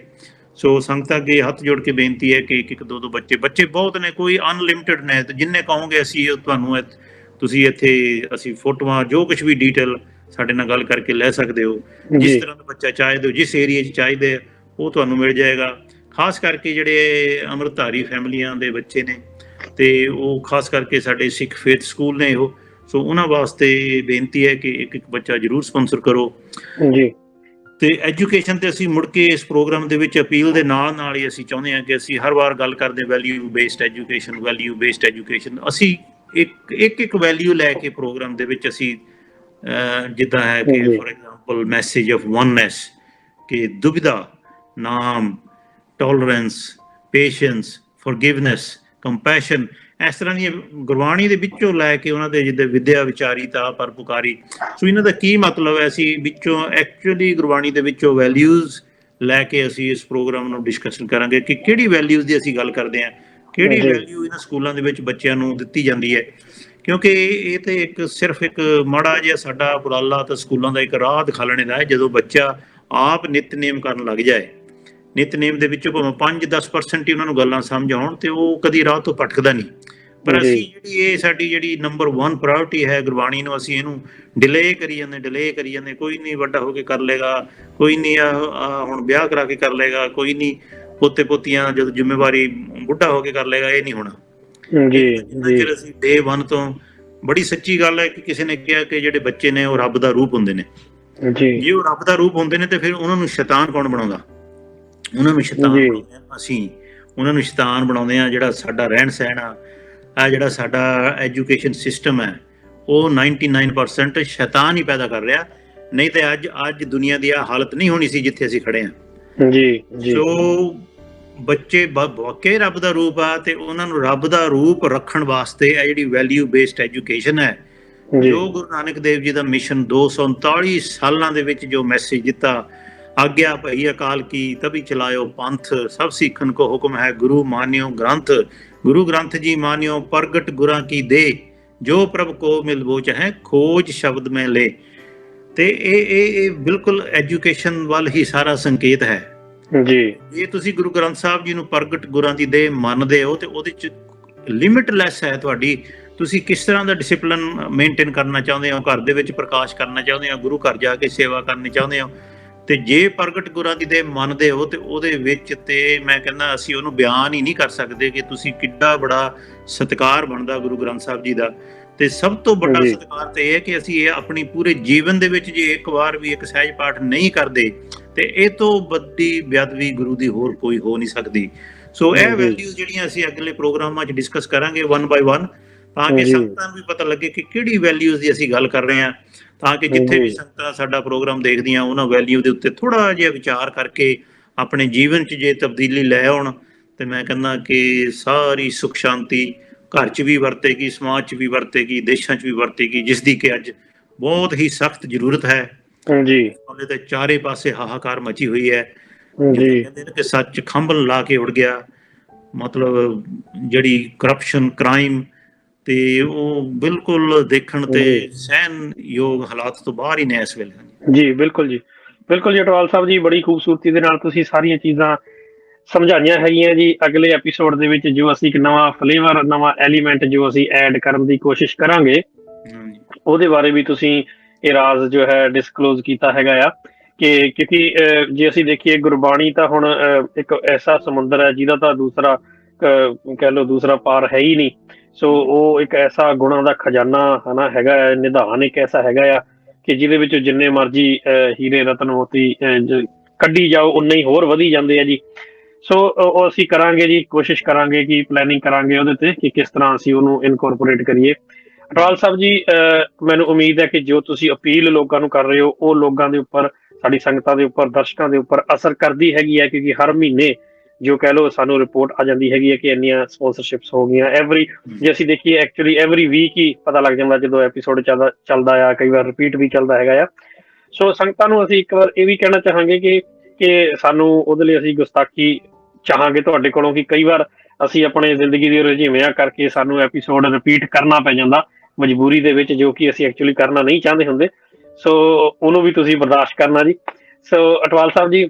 [SPEAKER 2] ਸੋ ਸੰਗਤਾਂ ਅੱਗੇ ਹੱਥ ਜੋੜ ਕੇ ਬੇਨਤੀ ਹੈ ਕਿ ਇੱਕ ਦੋ ਬੱਚੇ ਬਹੁਤ ਨੇ, ਕੋਈ ਅਨਲਿਮਿਟਿਡ ਨੇ, ਤੇ ਜਿੰਨੇ ਕਹੋਗੇ ਅਸੀਂ ਤੁਹਾਨੂੰ ਤੁਸੀਂ ਇੱਥੇ ਅਸੀਂ ਫੋਟੋਆਂ ਜੋ ਕੁਝ ਵੀ ਡਿਟੇਲ ਸਾਡੇ ਨਾਲ ਗੱਲ ਕਰਕੇ ਲੈ ਸਕਦੇ ਹੋ। ਜਿਸ ਤਰ੍ਹਾਂ ਦਾ ਬੱਚਾ ਚਾਹੀਦੇ ਹੋ, ਜਿਸ ਏਰੀਏ 'ਚ ਚਾਹੀਦੇ ਉਹ ਤੁਹਾਨੂੰ ਮਿਲ ਜਾਏਗਾ। ਖਾਸ ਕਰਕੇ ਜਿਹੜੇ ਅੰਮ੍ਰਿਤਧਾਰੀ ਫੈਮਲੀਆਂ ਦੇ ਬੱਚੇ ਨੇ ਤੇ ਉਹ ਖਾਸ ਕਰਕੇ ਸਾਡੇ ਸਿੱਖ ਫੇਥ ਸਕੂਲ ਨੇ ਉਹ, ਸੋ ਉਹਨਾਂ ਵਾਸਤੇ ਬੇਨਤੀ ਹੈ ਕਿ ਇੱਕ ਬੱਚਾ ਜ਼ਰੂਰ ਸਪਾਂਸਰ ਕਰੋ ਜੀ। ਤੇ ਐਜੂਕੇਸ਼ਨ ਤੇ ਅਸੀਂ ਮੁੜ ਕੇ ਇਸ ਪ੍ਰੋਗਰਾਮ ਦੇ ਵਿੱਚ ਅਪੀਲ ਦੇ ਨਾਲ ਹੀ ਅਸੀਂ ਚਾਹੁੰਦੇ ਹਾਂ ਕਿ ਅਸੀਂ ਹਰ ਵਾਰ ਗੱਲ ਕਰਦੇ ਵੈਲਿਊ ਬੇਸਡ ਐਜੂਕੇਸ਼ਨ, ਅਸੀਂ ਇੱਕ ਵੈਲਿਊ ਲੈ ਕੇ ਪ੍ਰੋਗਰਾਮ ਦੇ ਵਿੱਚ ਅਸੀਂ ਜਿੱਦਾਂ ਹੈ ਕਿ for example message of oneness, ਕਿ ਦੁਬਿਧਾ, ਨਾਮ, ਟੋਲਰੈਂਸ, ਪੇਸ਼ੈਂਸ, ਫੋਰਗਿਵਨੈਸ, ਕੰਪੈਸ਼ਨ, ਇਸ ਤਰ੍ਹਾਂ ਦੀਆਂ ਗੁਰਬਾਣੀ ਦੇ ਵਿੱਚੋਂ ਲੈ ਕੇ ਉਹਨਾਂ ਦੇ ਜਿੱਦਾਂ ਵਿਦਿਆ ਵਿਚਾਰੀਤਾ ਪਰਉਪਕਾਰੀ। ਸੋ ਇਹਨਾਂ ਦਾ ਕੀ ਮਤਲਬ ਹੈ, ਅਸੀਂ ਵਿੱਚੋਂ ਐਕਚੁਅਲੀ ਗੁਰਬਾਣੀ ਦੇ ਵਿੱਚੋਂ ਵੈਲਿਊਜ਼ ਲੈ ਕੇ ਅਸੀਂ ਇਸ ਪ੍ਰੋਗਰਾਮ ਨੂੰ ਡਿਸਕਸ਼ਨ ਕਰਾਂਗੇ ਕਿ ਕਿਹੜੀ ਵੈਲਿਊਜ਼ ਦੀ ਅਸੀਂ ਗੱਲ ਕਰਦੇ ਹਾਂ, ਕਿਹੜੀ ਵੈਲਿਊ ਇਹਨਾਂ ਸਕੂਲਾਂ ਦੇ ਵਿੱਚ ਬੱਚਿਆਂ ਨੂੰ ਦਿੱਤੀ ਜਾਂਦੀ ਹੈ। ਕਿਉਂਕਿ ਇਹ ਤੇ ਸਿਰਫ ਇੱਕ ਮਾੜਾ ਜਿਹਾ ਸਾਡਾ ਉਪਰਾਲਾ ਤਾਂ ਸਕੂਲਾਂ ਦਾ ਇੱਕ ਰਾਹ ਦਿਖਾਲਣੇ ਦਾ ਹੈ। ਜਦੋਂ ਬੱਚਾ ਆਪ ਨਿਤਨੇਮ ਕਰਨ ਲੱਗ ਜਾਏ, ਨਿਤਨੇਮ ਦੇ ਵਿੱਚੋਂ ਭਾਵੇਂ 5-10% ਹੀ ਉਹਨਾਂ ਨੂੰ ਗੱਲਾਂ ਸਮਝ ਆਉਣ ਤੇ ਉਹ ਕਦੀ ਰਾਹ ਤੋਂ ਭਟਕਦਾ ਨਹੀਂ। ਪਰ ਅਸੀਂ ਸਾਡੀ ਜਿਹੜੀ ਨੰਬਰ 1 ਪ੍ਰਾਇੋਰਟੀ ਹੈ ਗੁਰਬਾਣੀ ਨੂੰ, ਅਸੀਂ ਇਹਨੂੰ ਡਿਲੇ ਕਰੀ ਜਾਂਦੇ। ਕੋਈ ਨਹੀਂ ਵੱਡਾ ਹੋ ਕੇ ਕਰ ਲੇਗਾ, ਕੋਈ ਨਹੀਂ ਹੁਣ ਵਿਆਹ ਕਰਾ ਕੇ ਕਰ ਲੇਗਾ, ਕੋਈ ਨਹੀਂ ਪੋਤੇ ਪੋਤੀਆਂ ਜਦੋਂ ਜ਼ਿੰਮੇਵਾਰੀ ਬੁੱਢਾ ਹੋ ਕੇ ਕਰ ਲੇਗਾ, ਇਹ ਨਹੀਂ ਹੋਣਾ ਜੀ। ਅਸੀਂ ਡੇ 1 ਤੋਂ, ਬੜੀ ਸੱਚੀ ਗੱਲ ਹੈ ਕਿ ਕਿਸੇ ਨੇ ਕਿਹਾ ਕਿ ਜਿਹੜੇ ਬੱਚੇ ਨੇ ਉਹ ਰੱਬ ਦਾ ਰੂਪ ਹੁੰਦੇ ਨੇ ਜੀ। ਜੇ ਉਹ ਰੱਬ ਦਾ ਰੂਪ ਹੁੰਦੇ ਨੇ ਤੇ ਫਿਰ ਉਹਨਾਂ ਨੂੰ ਸ਼ੈਤਾਨ ਕੌਣ ਬਣਾਉਂਦਾ? ਉਹਨਾਂ ਨੂੰ ਸ਼ੈਤਾਨ ਬਣਾਉਂਦੇ ਹਾਂ ਅਸੀਂ, ਉਹਨਾਂ ਨੂੰ ਸ਼ੈਤਾਨ ਬਣਾਉਂਦੇ ਹਾਂ। ਜਿਹੜਾ ਸਾਡਾ ਰਹਿਣ ਸਹਿਣ ਆ ਜਿਹੜਾ ਸਾਡਾ ਐਜੂਕੇਸ਼ਨ ਸਿਸਟਮ ਹੈ ਉਹ 99% ਸ਼ੈਤਾਨ ਹੀ ਪੈਦਾ ਕਰ ਰਿਹਾ, ਨਹੀਂ ਤੇ ਅੱਜ ਦੁਨੀਆ ਦੀ ਆ ਹਾਲਤ ਨਹੀਂ ਹੋਣੀ ਸੀ ਜਿੱਥੇ ਅਸੀਂ ਖੜੇ ਹਾਂ ਜੀ। ਸੋ ਬੱਚੇ ਵਾਕਈ ਰੱਬ ਦਾ ਰੂਪ ਆ, ਤੇ ਉਹਨਾਂ ਨੂੰ ਰੱਬ ਦਾ ਰੂਪ ਰੱਖਣ ਵਾਸਤੇ ਇਹ ਜਿਹੜੀ ਵੈਲਿਊ ਬੇਸਡ ਐਜੂਕੇਸ਼ਨ ਹੈ,
[SPEAKER 1] ਜੀ
[SPEAKER 2] ਜੋ ਗੁਰੂ ਨਾਨਕ ਦੇਵ ਜੀ ਦਾ ਮਿਸ਼ਨ 239 ਸਾਲਾਂ ਦੇ ਵਿੱਚ ਜੋ ਮੈਸੇਜ ਦਿੱਤਾ, ਆਗਿਆ ਭਈ ਅਕਾਲ ਕੀ ਤਭੀ ਚਲਾਇਓ ਪੰਥ, ਸਭ ਸਿੱਖਨ ਕੋ ਹੁਕਮ ਹੈ ਗੁਰੂ ਮਾਨਿਓ ਗ੍ਰੰਥ, ਗੁਰੂ ਗ੍ਰੰਥ ਜੀ ਮਾਨਿਓ ਪ੍ਰਗਟ ਗੁਰਾਂ ਕੀ ਦੇ, ਜੋ ਪ੍ਰਭ ਕੋ ਮਿਲਵੋ ਚਾਹੇ ਖੋਜ ਸ਼ਬਦ ਮੈਂ ਲੈ। ਤੇ ਇਹ ਬਿਲਕੁਲ ਐਜੂਕੇਸ਼ਨ ਵੱਲ ਹੀ ਸਾਰਾ ਸੰਕੇਤ ਹੈ
[SPEAKER 1] ਜੀ।
[SPEAKER 2] ਜੇ ਤੁਸੀਂ ਗੁਰੂ ਗ੍ਰੰਥ ਸਾਹਿਬ ਜੀ ਨੂੰ ਪ੍ਰਗਟ ਗੁਰਾਂ ਦੀ ਦੇ ਮੰਨਦੇ ਹੋ, ਤੇ ਉਹਦੇ ਚ ਲਿਮਿਟਲੈਸ ਹੈ ਤੁਹਾਡੀ, ਤੁਸੀਂ ਕਿਸ ਤਰ੍ਹਾਂ ਦਾ ਡਿਸਿਪਲਿਨ ਮੇਨਟੇਨ ਕਰਨਾ ਚਾਹੁੰਦੇ ਹੋ, ਘਰ ਦੇ ਵਿੱਚ ਪ੍ਰਕਾਸ਼ ਕਰਨਾ ਚਾਹੁੰਦੇ ਹੋ, ਗੁਰੂ ਘਰ ਜਾ ਕੇ ਸੇਵਾ ਕਰਨੀ ਚਾਹੁੰਦੇ ਹੋ, ਤੇ ਜੇ ਪ੍ਰਗਟ ਗੁਰਾਂ ਦੀ ਦੇ ਮੰਨਦੇ ਹੋ, ਤੇ ਉਹਦੇ ਵਿੱਚ ਤੇ ਮੈਂ ਕਹਿੰਦਾ ਅਸੀਂ ਉਹਨੂੰ ਬਿਆਨ ਹੀ ਨਹੀਂ ਕਰ ਸਕਦੇ ਕਿ ਤੁਸੀਂ ਕਿੱਡਾ ਬੜਾ ਸਤਿਕਾਰ ਬਣਦਾ ਗੁਰੂ ਗ੍ਰੰਥ ਸਾਹਿਬ ਜੀ ਦਾ। ਤੇ ਸਭ ਤੋਂ ਵੱਡਾ ਸਤਿਕਾਰ ਤੇ ਇਹ ਹੈ ਕਿ ਅਸੀਂ ਇਹ ਆਪਣੀ ਪੂਰੇ ਜੀਵਨ ਦੇ ਵਿੱਚ ਜੇ ਇੱਕ ਵਾਰ ਵੀ ਇੱਕ ਸਹਿਜ ਪਾਠ ਨਹੀਂ ਕਰਦੇ, ਤੇ ਇਹ ਤੋਂ ਵੱਡੀ ਬੇਅਦਬੀ ਗੁਰੂ ਦੀ ਹੋਰ ਕੋਈ ਹੋ ਨਹੀਂ ਸਕਦੀ। ਸੋ ਇਹ ਵੈਲਿਊਜ਼ ਜਿਹੜੀਆਂ ਅਸੀਂ ਅਗਲੇ ਪ੍ਰੋਗਰਾਮਾਂ 'ਚ ਡਿਸਕਸ ਕਰਾਂਗੇ 1 by 1, ਤਾਂ ਕਿ ਸੰਗਤਾਂ ਨੂੰ ਵੀ ਪਤਾ ਲੱਗੇ ਕਿ ਕਿਹੜੀ ਵੈਲਿਊਜ਼ ਦੀ ਅਸੀਂ ਗੱਲ ਕਰ ਰਹੇ ਹਾਂ, ਤਾਂ ਕਿ ਜਿੱਥੇ ਵੀ ਸੰਗਤਾਂ ਸਾਡਾ ਪ੍ਰੋਗਰਾਮ ਦੇਖਦੀਆਂ ਉਹਨਾਂ ਵੈਲਿਊ ਦੇ ਉੱਤੇ ਥੋੜਾ ਜਿਹਾ ਵਿਚਾਰ ਕਰਕੇ ਆਪਣੇ ਜੀਵਨ 'ਚ ਜੇ ਤਬਦੀਲੀ ਲੈ ਆਉਣ, ਤੇ ਮੈਂ ਕਹਿੰਦਾ ਕਿ ਸਾਰੀ ਸੁਖ ਸ਼ਾਂਤੀ ਘਰ 'ਚ ਵੀ ਵਰਤੇਗੀ, ਸਮਾਜ 'ਚ ਵੀ ਵਰਤੇਗੀ, ਦੇਸ਼ਾਂ 'ਚ ਵੀ ਵਰਤੇਗੀ, ਜਿਸ ਦੀ ਕਿ ਅੱਜ ਬਹੁਤ ਹੀ ਸਖਤ ਜ਼ਰੂਰਤ ਹੈ ਜੀ। ਉਹਦੇ ਤੇ ਚਾਰੇ ਪਾਸੇ ਹਾਹਾਕਾਰ ਮਚੀ ਹੋਈ ਹੈ। ਕਹਿੰਦੇ ਨੇ ਕਿ ਸੱਚ ਖੰਭਲ ਲਾ ਕੇ ਉੜ ਗਿਆ, ਮਤਲਬ ਜਿਹੜੀ ਕਰਪਸ਼ਨ, ਕ੍ਰਾਈਮ, ਤੇ ਉਹ ਬਿਲਕੁਲ ਦੇਖਣ ਤੇ ਸਹਿਣ ਯੋਗ ਹਾਲਾਤ ਤੋਂ ਬਾਹਰ ਹੀ ਨੇ ਇਸ ਵੇਲੇ।
[SPEAKER 1] ਜੀ ਬਿਲਕੁਲ ਜੀ, ਬਿਲਕੁਲ ਜੀ ਅਟਵਾਲ ਸਾਹਿਬ ਜੀ, ਬੜੀ ਖੂਬਸੂਰਤੀ ਦੇ ਨਾਲ ਤੁਸੀਂ ਸਾਰੀਆਂ ਚੀਜ਼ਾਂ ਸਮਝਾਈਆਂ ਹੈਗੀਆਂ ਜੀ। ਅਗਲੇ ਐਪੀਸੋਡ ਦੇ ਵਿੱਚ ਜੋ ਅਸੀਂ ਇੱਕ ਨਵਾਂ ਫਲੇਵਰ, ਨਵਾਂ ਐਲੀਮੈਂਟ ਜੋ ਅਸੀਂ ਐਡ ਕਰਨ ਦੀ ਕੋਸ਼ਿਸ਼ ਕਰਾਂਗੇ, ਉਹਦੇ ਬਾਰੇ ਵੀ ਤੁਸੀਂ ਇਹ ਰਾਜ਼ ਜੋ ਹੈ ਡਿਸਕਲੋਜ਼ ਕੀਤਾ ਹੈਗਾ ਆ। ਕਿ ਕਿਉਂਕਿ ਜੇ ਅਸੀਂ ਦੇਖੀਏ ਗੁਰਬਾਣੀ ਤਾਂ ਹੁਣ ਇੱਕ ਐਸਾ ਸਮੁੰਦਰ ਹੈ ਜਿਹਦਾ ਤਾਂ ਦੂਸਰਾ ਕਹਿ ਲਓ ਦੂਸਰਾ ਪਾਰ ਹੈ ਹੀ ਨਹੀਂ। ਸੋ ਉਹ ਇੱਕ ਐਸਾ ਗੁਣਾਂ ਦਾ ਖਜ਼ਾਨਾ ਹਨਾ ਹੈਗਾ ਹੈ, ਨਿਧਾਨ ਇੱਕ ਐਸਾ ਹੈਗਾ ਆ ਕਿ ਜਿਹਦੇ ਵਿੱਚ ਜਿੰਨੇ ਮਰਜ਼ੀ ਹੀਰੇ ਰਤਨ ਮੋਤੀ ਕੱਢੀ ਜਾਓ ਉਨੇ ਹੀ ਹੋਰ ਵਧੀ ਜਾਂਦੇ ਆ ਜੀ। ਸੋ ਉਹ ਅਸੀਂ ਕਰਾਂਗੇ ਜੀ, ਕੋਸ਼ਿਸ਼ ਕਰਾਂਗੇ ਕਿ ਪਲੈਨਿੰਗ ਕਰਾਂਗੇ ਉਹਦੇ ਤੇ ਕਿ ਕਿਸ ਤਰ੍ਹਾਂ ਅਸੀਂ ਉਹਨੂੰ ਇਨਕੋਰਪੋਰੇਟ ਕਰੀਏ। ਅਟਵਾਲ ਸਾਹਿਬ ਜੀ, ਮੈਨੂੰ ਉਮੀਦ ਹੈ ਕਿ ਜੋ ਤੁਸੀਂ ਅਪੀਲ ਲੋਕਾਂ ਨੂੰ ਕਰ ਰਹੇ ਹੋ ਉਹ ਲੋਕਾਂ ਦੇ ਉੱਪਰ, ਸਾਡੀ ਸੰਗਤਾਂ ਦੇ ਉੱਪਰ, ਦਰਸ਼ਕਾਂ ਦੇ ਉੱਪਰ ਅਸਰ ਕਰਦੀ ਹੈਗੀ ਹੈ, ਕਿਉਂਕਿ ਹਰ ਮਹੀਨੇ ਜੋ ਕਹਿ ਲਓ ਸਾਨੂੰ ਰਿਪੋਰਟ ਆ ਜਾਂਦੀ ਹੈਗੀ ਹੈ ਕਿ ਇੰਨੀਆਂ ਸਪਾਂਸਰਸ਼ਿਪਸ ਹੋ ਗਈਆਂ। ਜੇ ਅਸੀਂ ਦੇਖੀਏ ਐਕਚੁਅਲੀ ਐਵਰੀ ਵੀਕ ਹੀ ਪਤਾ ਲੱਗ ਜਾਂਦਾ ਜਦੋਂ ਐਪੀਸੋਡ ਚੱਲਦਾ ਆ, ਕਈ ਵਾਰ ਰਿਪੀਟ ਵੀ ਚੱਲਦਾ ਹੈਗਾ ਆ। ਸੋ ਸੰਗਤਾਂ ਨੂੰ ਅਸੀਂ ਇੱਕ ਵਾਰ ਇਹ ਵੀ ਕਹਿਣਾ ਚਾਹਾਂਗੇ ਕਿ ਸਾਨੂੰ ਉਹਦੇ ਲਈ ਅਸੀਂ ਗੁਸਤਾਖੀ ਚਾਹਾਂਗੇ ਤੁਹਾਡੇ ਕੋਲੋਂ ਕਿ ਕਈ ਵਾਰ ਅਸੀਂ ਆਪਣੇ ਜ਼ਿੰਦਗੀ ਦੇ ਰੁਝੇਵਿਆਂ ਕਰਕੇ ਸਾਨੂੰ ਐਪੀਸੋਡ ਰਿਪੀਟ ਕਰਨਾ ਪੈ ਜਾਂਦਾ ਮਜਬੂਰੀ ਦੇ ਵਿੱਚ, ਜੋ ਕਿ ਅਸੀਂ ਐਕਚੁਅਲੀ ਕਰਨਾ ਨਹੀਂ ਚਾਹੁੰਦੇ ਹੁੰਦੇ। ਸੋ ਉਹਨੂੰ ਵੀ ਤੁਸੀਂ ਬਰਦਾਸ਼ਤ ਕਰਨਾ ਜੀ। ਸੋ ਅਟਵਾਲ ਸਾਹਿਬ ਜੀ,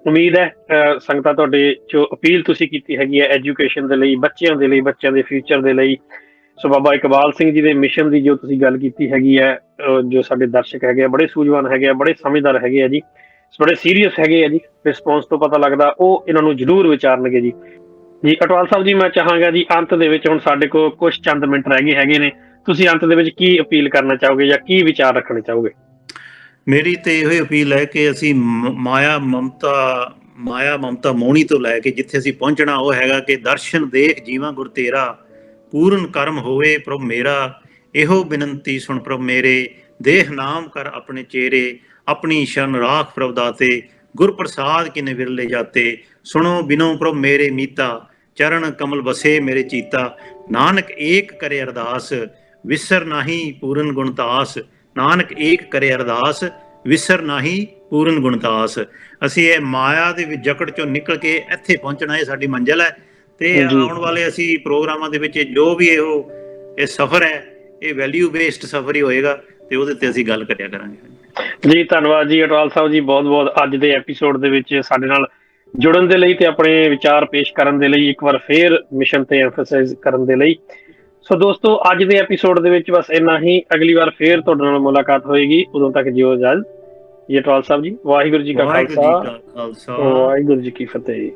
[SPEAKER 1] ਉਮੀਦ ਹੈ ਸੰਗਤਾਂ ਤੁਹਾਡੇ ਜੋ ਅਪੀਲ ਤੁਸੀਂ ਕੀਤੀ ਹੈਗੀ ਹੈ ਐਜੂਕੇਸ਼ਨ ਦੇ ਲਈ, ਬੱਚਿਆਂ ਦੇ ਲਈ, ਬੱਚਿਆਂ ਦੇ ਫਿਊਚਰ ਦੇ ਲਈ, ਸੋ ਬਾਬਾ ਇਕਬਾਲ ਸਿੰਘ ਜੀ ਦੇ ਮਿਸ਼ਨ ਦੀ ਜੋ ਤੁਸੀਂ ਗੱਲ ਕੀਤੀ ਹੈਗੀ ਹੈ, ਜੋ ਸਾਡੇ ਦਰਸ਼ਕ ਹੈਗੇ ਆ ਬੜੇ ਸੂਝਵਾਨ ਹੈਗੇ ਆ, ਬੜੇ ਸਮਝਦਾਰ ਹੈਗੇ ਆ ਜੀ, ਬੜੇ ਸੀਰੀਅਸ ਹੈਗੇ ਆ ਜੀ, ਰਿਸਪੌਂਸ ਤੋਂ ਪਤਾ ਲੱਗਦਾ, ਉਹ ਇਹਨਾਂ ਨੂੰ ਜ਼ਰੂਰ ਵਿਚਾਰਨਗੇ ਜੀ। ਜੀ ਅਟਵਾਲ ਸਾਹਿਬ ਜੀ, ਮੈਂ ਚਾਹਾਂਗਾ ਜੀ ਅੰਤ ਦੇ ਵਿੱਚ, ਹੁਣ ਸਾਡੇ ਕੋਲ ਕੁਝ ਚੰਦ ਮਿੰਟ ਰਹਿ ਗਏ ਹੈਗੇ ਨੇ, ਤੁਸੀਂ ਅੰਤ ਦੇ ਵਿੱਚ ਕੀ ਅਪੀਲ ਕਰਨਾ ਚਾਹੋਗੇ ਜਾਂ ਕੀ ਵਿਚਾਰ ਰੱਖਣੇ ਚਾਹੋਗੇ?
[SPEAKER 2] ਮੇਰੀ ਤੇ ਇਹੋ ਅਪੀਲ ਹੈ ਕਿ ਅਸੀਂ ਮਾਇਆ ਮਮਤਾ ਮੋਹਣੀ ਤੋਂ ਲੈ ਕੇ ਜਿੱਥੇ ਅਸੀਂ ਪਹੁੰਚਣਾ ਉਹ ਹੈਗਾ ਕਿ ਦਰਸ਼ਨ ਦੇਖ ਜੀਵਾਂ ਗੁਰ ਤੇਰਾ, ਪੂਰਨ ਕਰਮ ਹੋਵੇ ਪ੍ਰਭ ਮੇਰਾ, ਇਹੋ ਬਿਨੰਤੀ ਸੁਣ ਪ੍ਰਭ ਮੇਰੇ, ਦੇਹ ਨਾਮ ਕਰ ਆਪਣੇ ਚਿਹਰੇ, ਆਪਣੀ ਸ਼ਨ ਰਾਖ ਪ੍ਰਭ ਦਾਤੇ, ਗੁਰ ਪ੍ਰਸਾਦ ਕਿਨੇ ਵਿਰਲੇ ਜਾਤੇ, ਸੁਣੋ ਬਿਨੋ ਪ੍ਰਭ ਮੇਰੇ ਮੀਤਾ, ਚਰਨ ਕਮਲ ਬਸੇ ਮੇਰੇ ਚੀਤਾ, ਨਾਨਕ ਏਕ ਕਰੇ ਅਰਦਾਸ, ਵਿਸਰ ਨਾਹੀ ਪੂਰਨ ਗੁਣਤਾਸ, ਨਾਨਕ ਏਕ ਕਰੇ ਅਰਦਾਸ, ਵਿਸਰ ਨਾਹੀ ਪੂਰਨ ਗੁਣਤਾਸ। ਅਸੀਂ ਇਹ ਮਾਇਆ ਦੇ ਵਿੱਚ ਜਕੜ ਚੋਂ ਨਿਕਲ ਕੇ ਇੱਥੇ ਪਹੁੰਚਣਾ, ਇਹ ਸਾਡੀ ਮੰਜ਼ਿਲ ਹੈ। ਤੇ ਆਉਣ ਵਾਲੇ ਅਸੀਂ ਪ੍ਰੋਗਰਾਮਾਂ ਦੇ ਵਿੱਚ ਜੋ ਵੀ ਇਹ ਸਫ਼ਰ ਹੈ ਇਹ ਵੈਲਿਊ ਬੇਸਡ ਸਫ਼ਰ ਹੀ ਹੋਏਗਾ, ਤੇ ਉਹਦੇ ਤੇ ਅਸੀਂ ਗੱਲ ਕਰਿਆ ਕਰਾਂਗੇ।
[SPEAKER 1] ਜੀ ਧੰਨਵਾਦ ਜੀ ਅਟਵਾਲ ਸਾਹਿਬ ਜੀ, ਬਹੁਤ ਬਹੁਤ ਅੱਜ ਦੇ ਐਪੀਸੋਡ ਦੇ ਵਿੱਚ ਸਾਡੇ ਨਾਲ ਜੁੜਨ ਦੇ ਲਈ ਤੇ ਆਪਣੇ ਵਿਚਾਰ ਪੇਸ਼ ਕਰਨ ਦੇ ਲਈ, ਇੱਕ ਵਾਰ ਫੇਰ ਮਿਸ਼ਨ ਤੇ ਐਮਫਸਾਈਜ਼ ਕਰਨ ਦੇ ਲਈ। ਸੋ ਦੋਸਤੋ, ਅੱਜ ਦੇ ਐਪੀਸੋਡ ਦੇ ਵਿੱਚ ਬਸ ਇੰਨਾ ਹੀ। ਅਗਲੀ ਵਾਰ ਫੇਰ ਤੁਹਾਡੇ ਨਾਲ ਮੁਲਾਕਾਤ ਹੋਏਗੀ, ਉਦੋਂ ਤੱਕ ਜਿਓ ਇਜਾਜ਼ਤ। ਜੀ ਅਟਵਾਲ ਸਾਹਿਬ ਜੀ, ਵਾਹਿਗੁਰੂ ਜੀ ਕਾ ਖਾਲਸਾ, ਵਾਹਿਗੁਰੂ ਜੀ ਕੀ ਫਤਿਹ।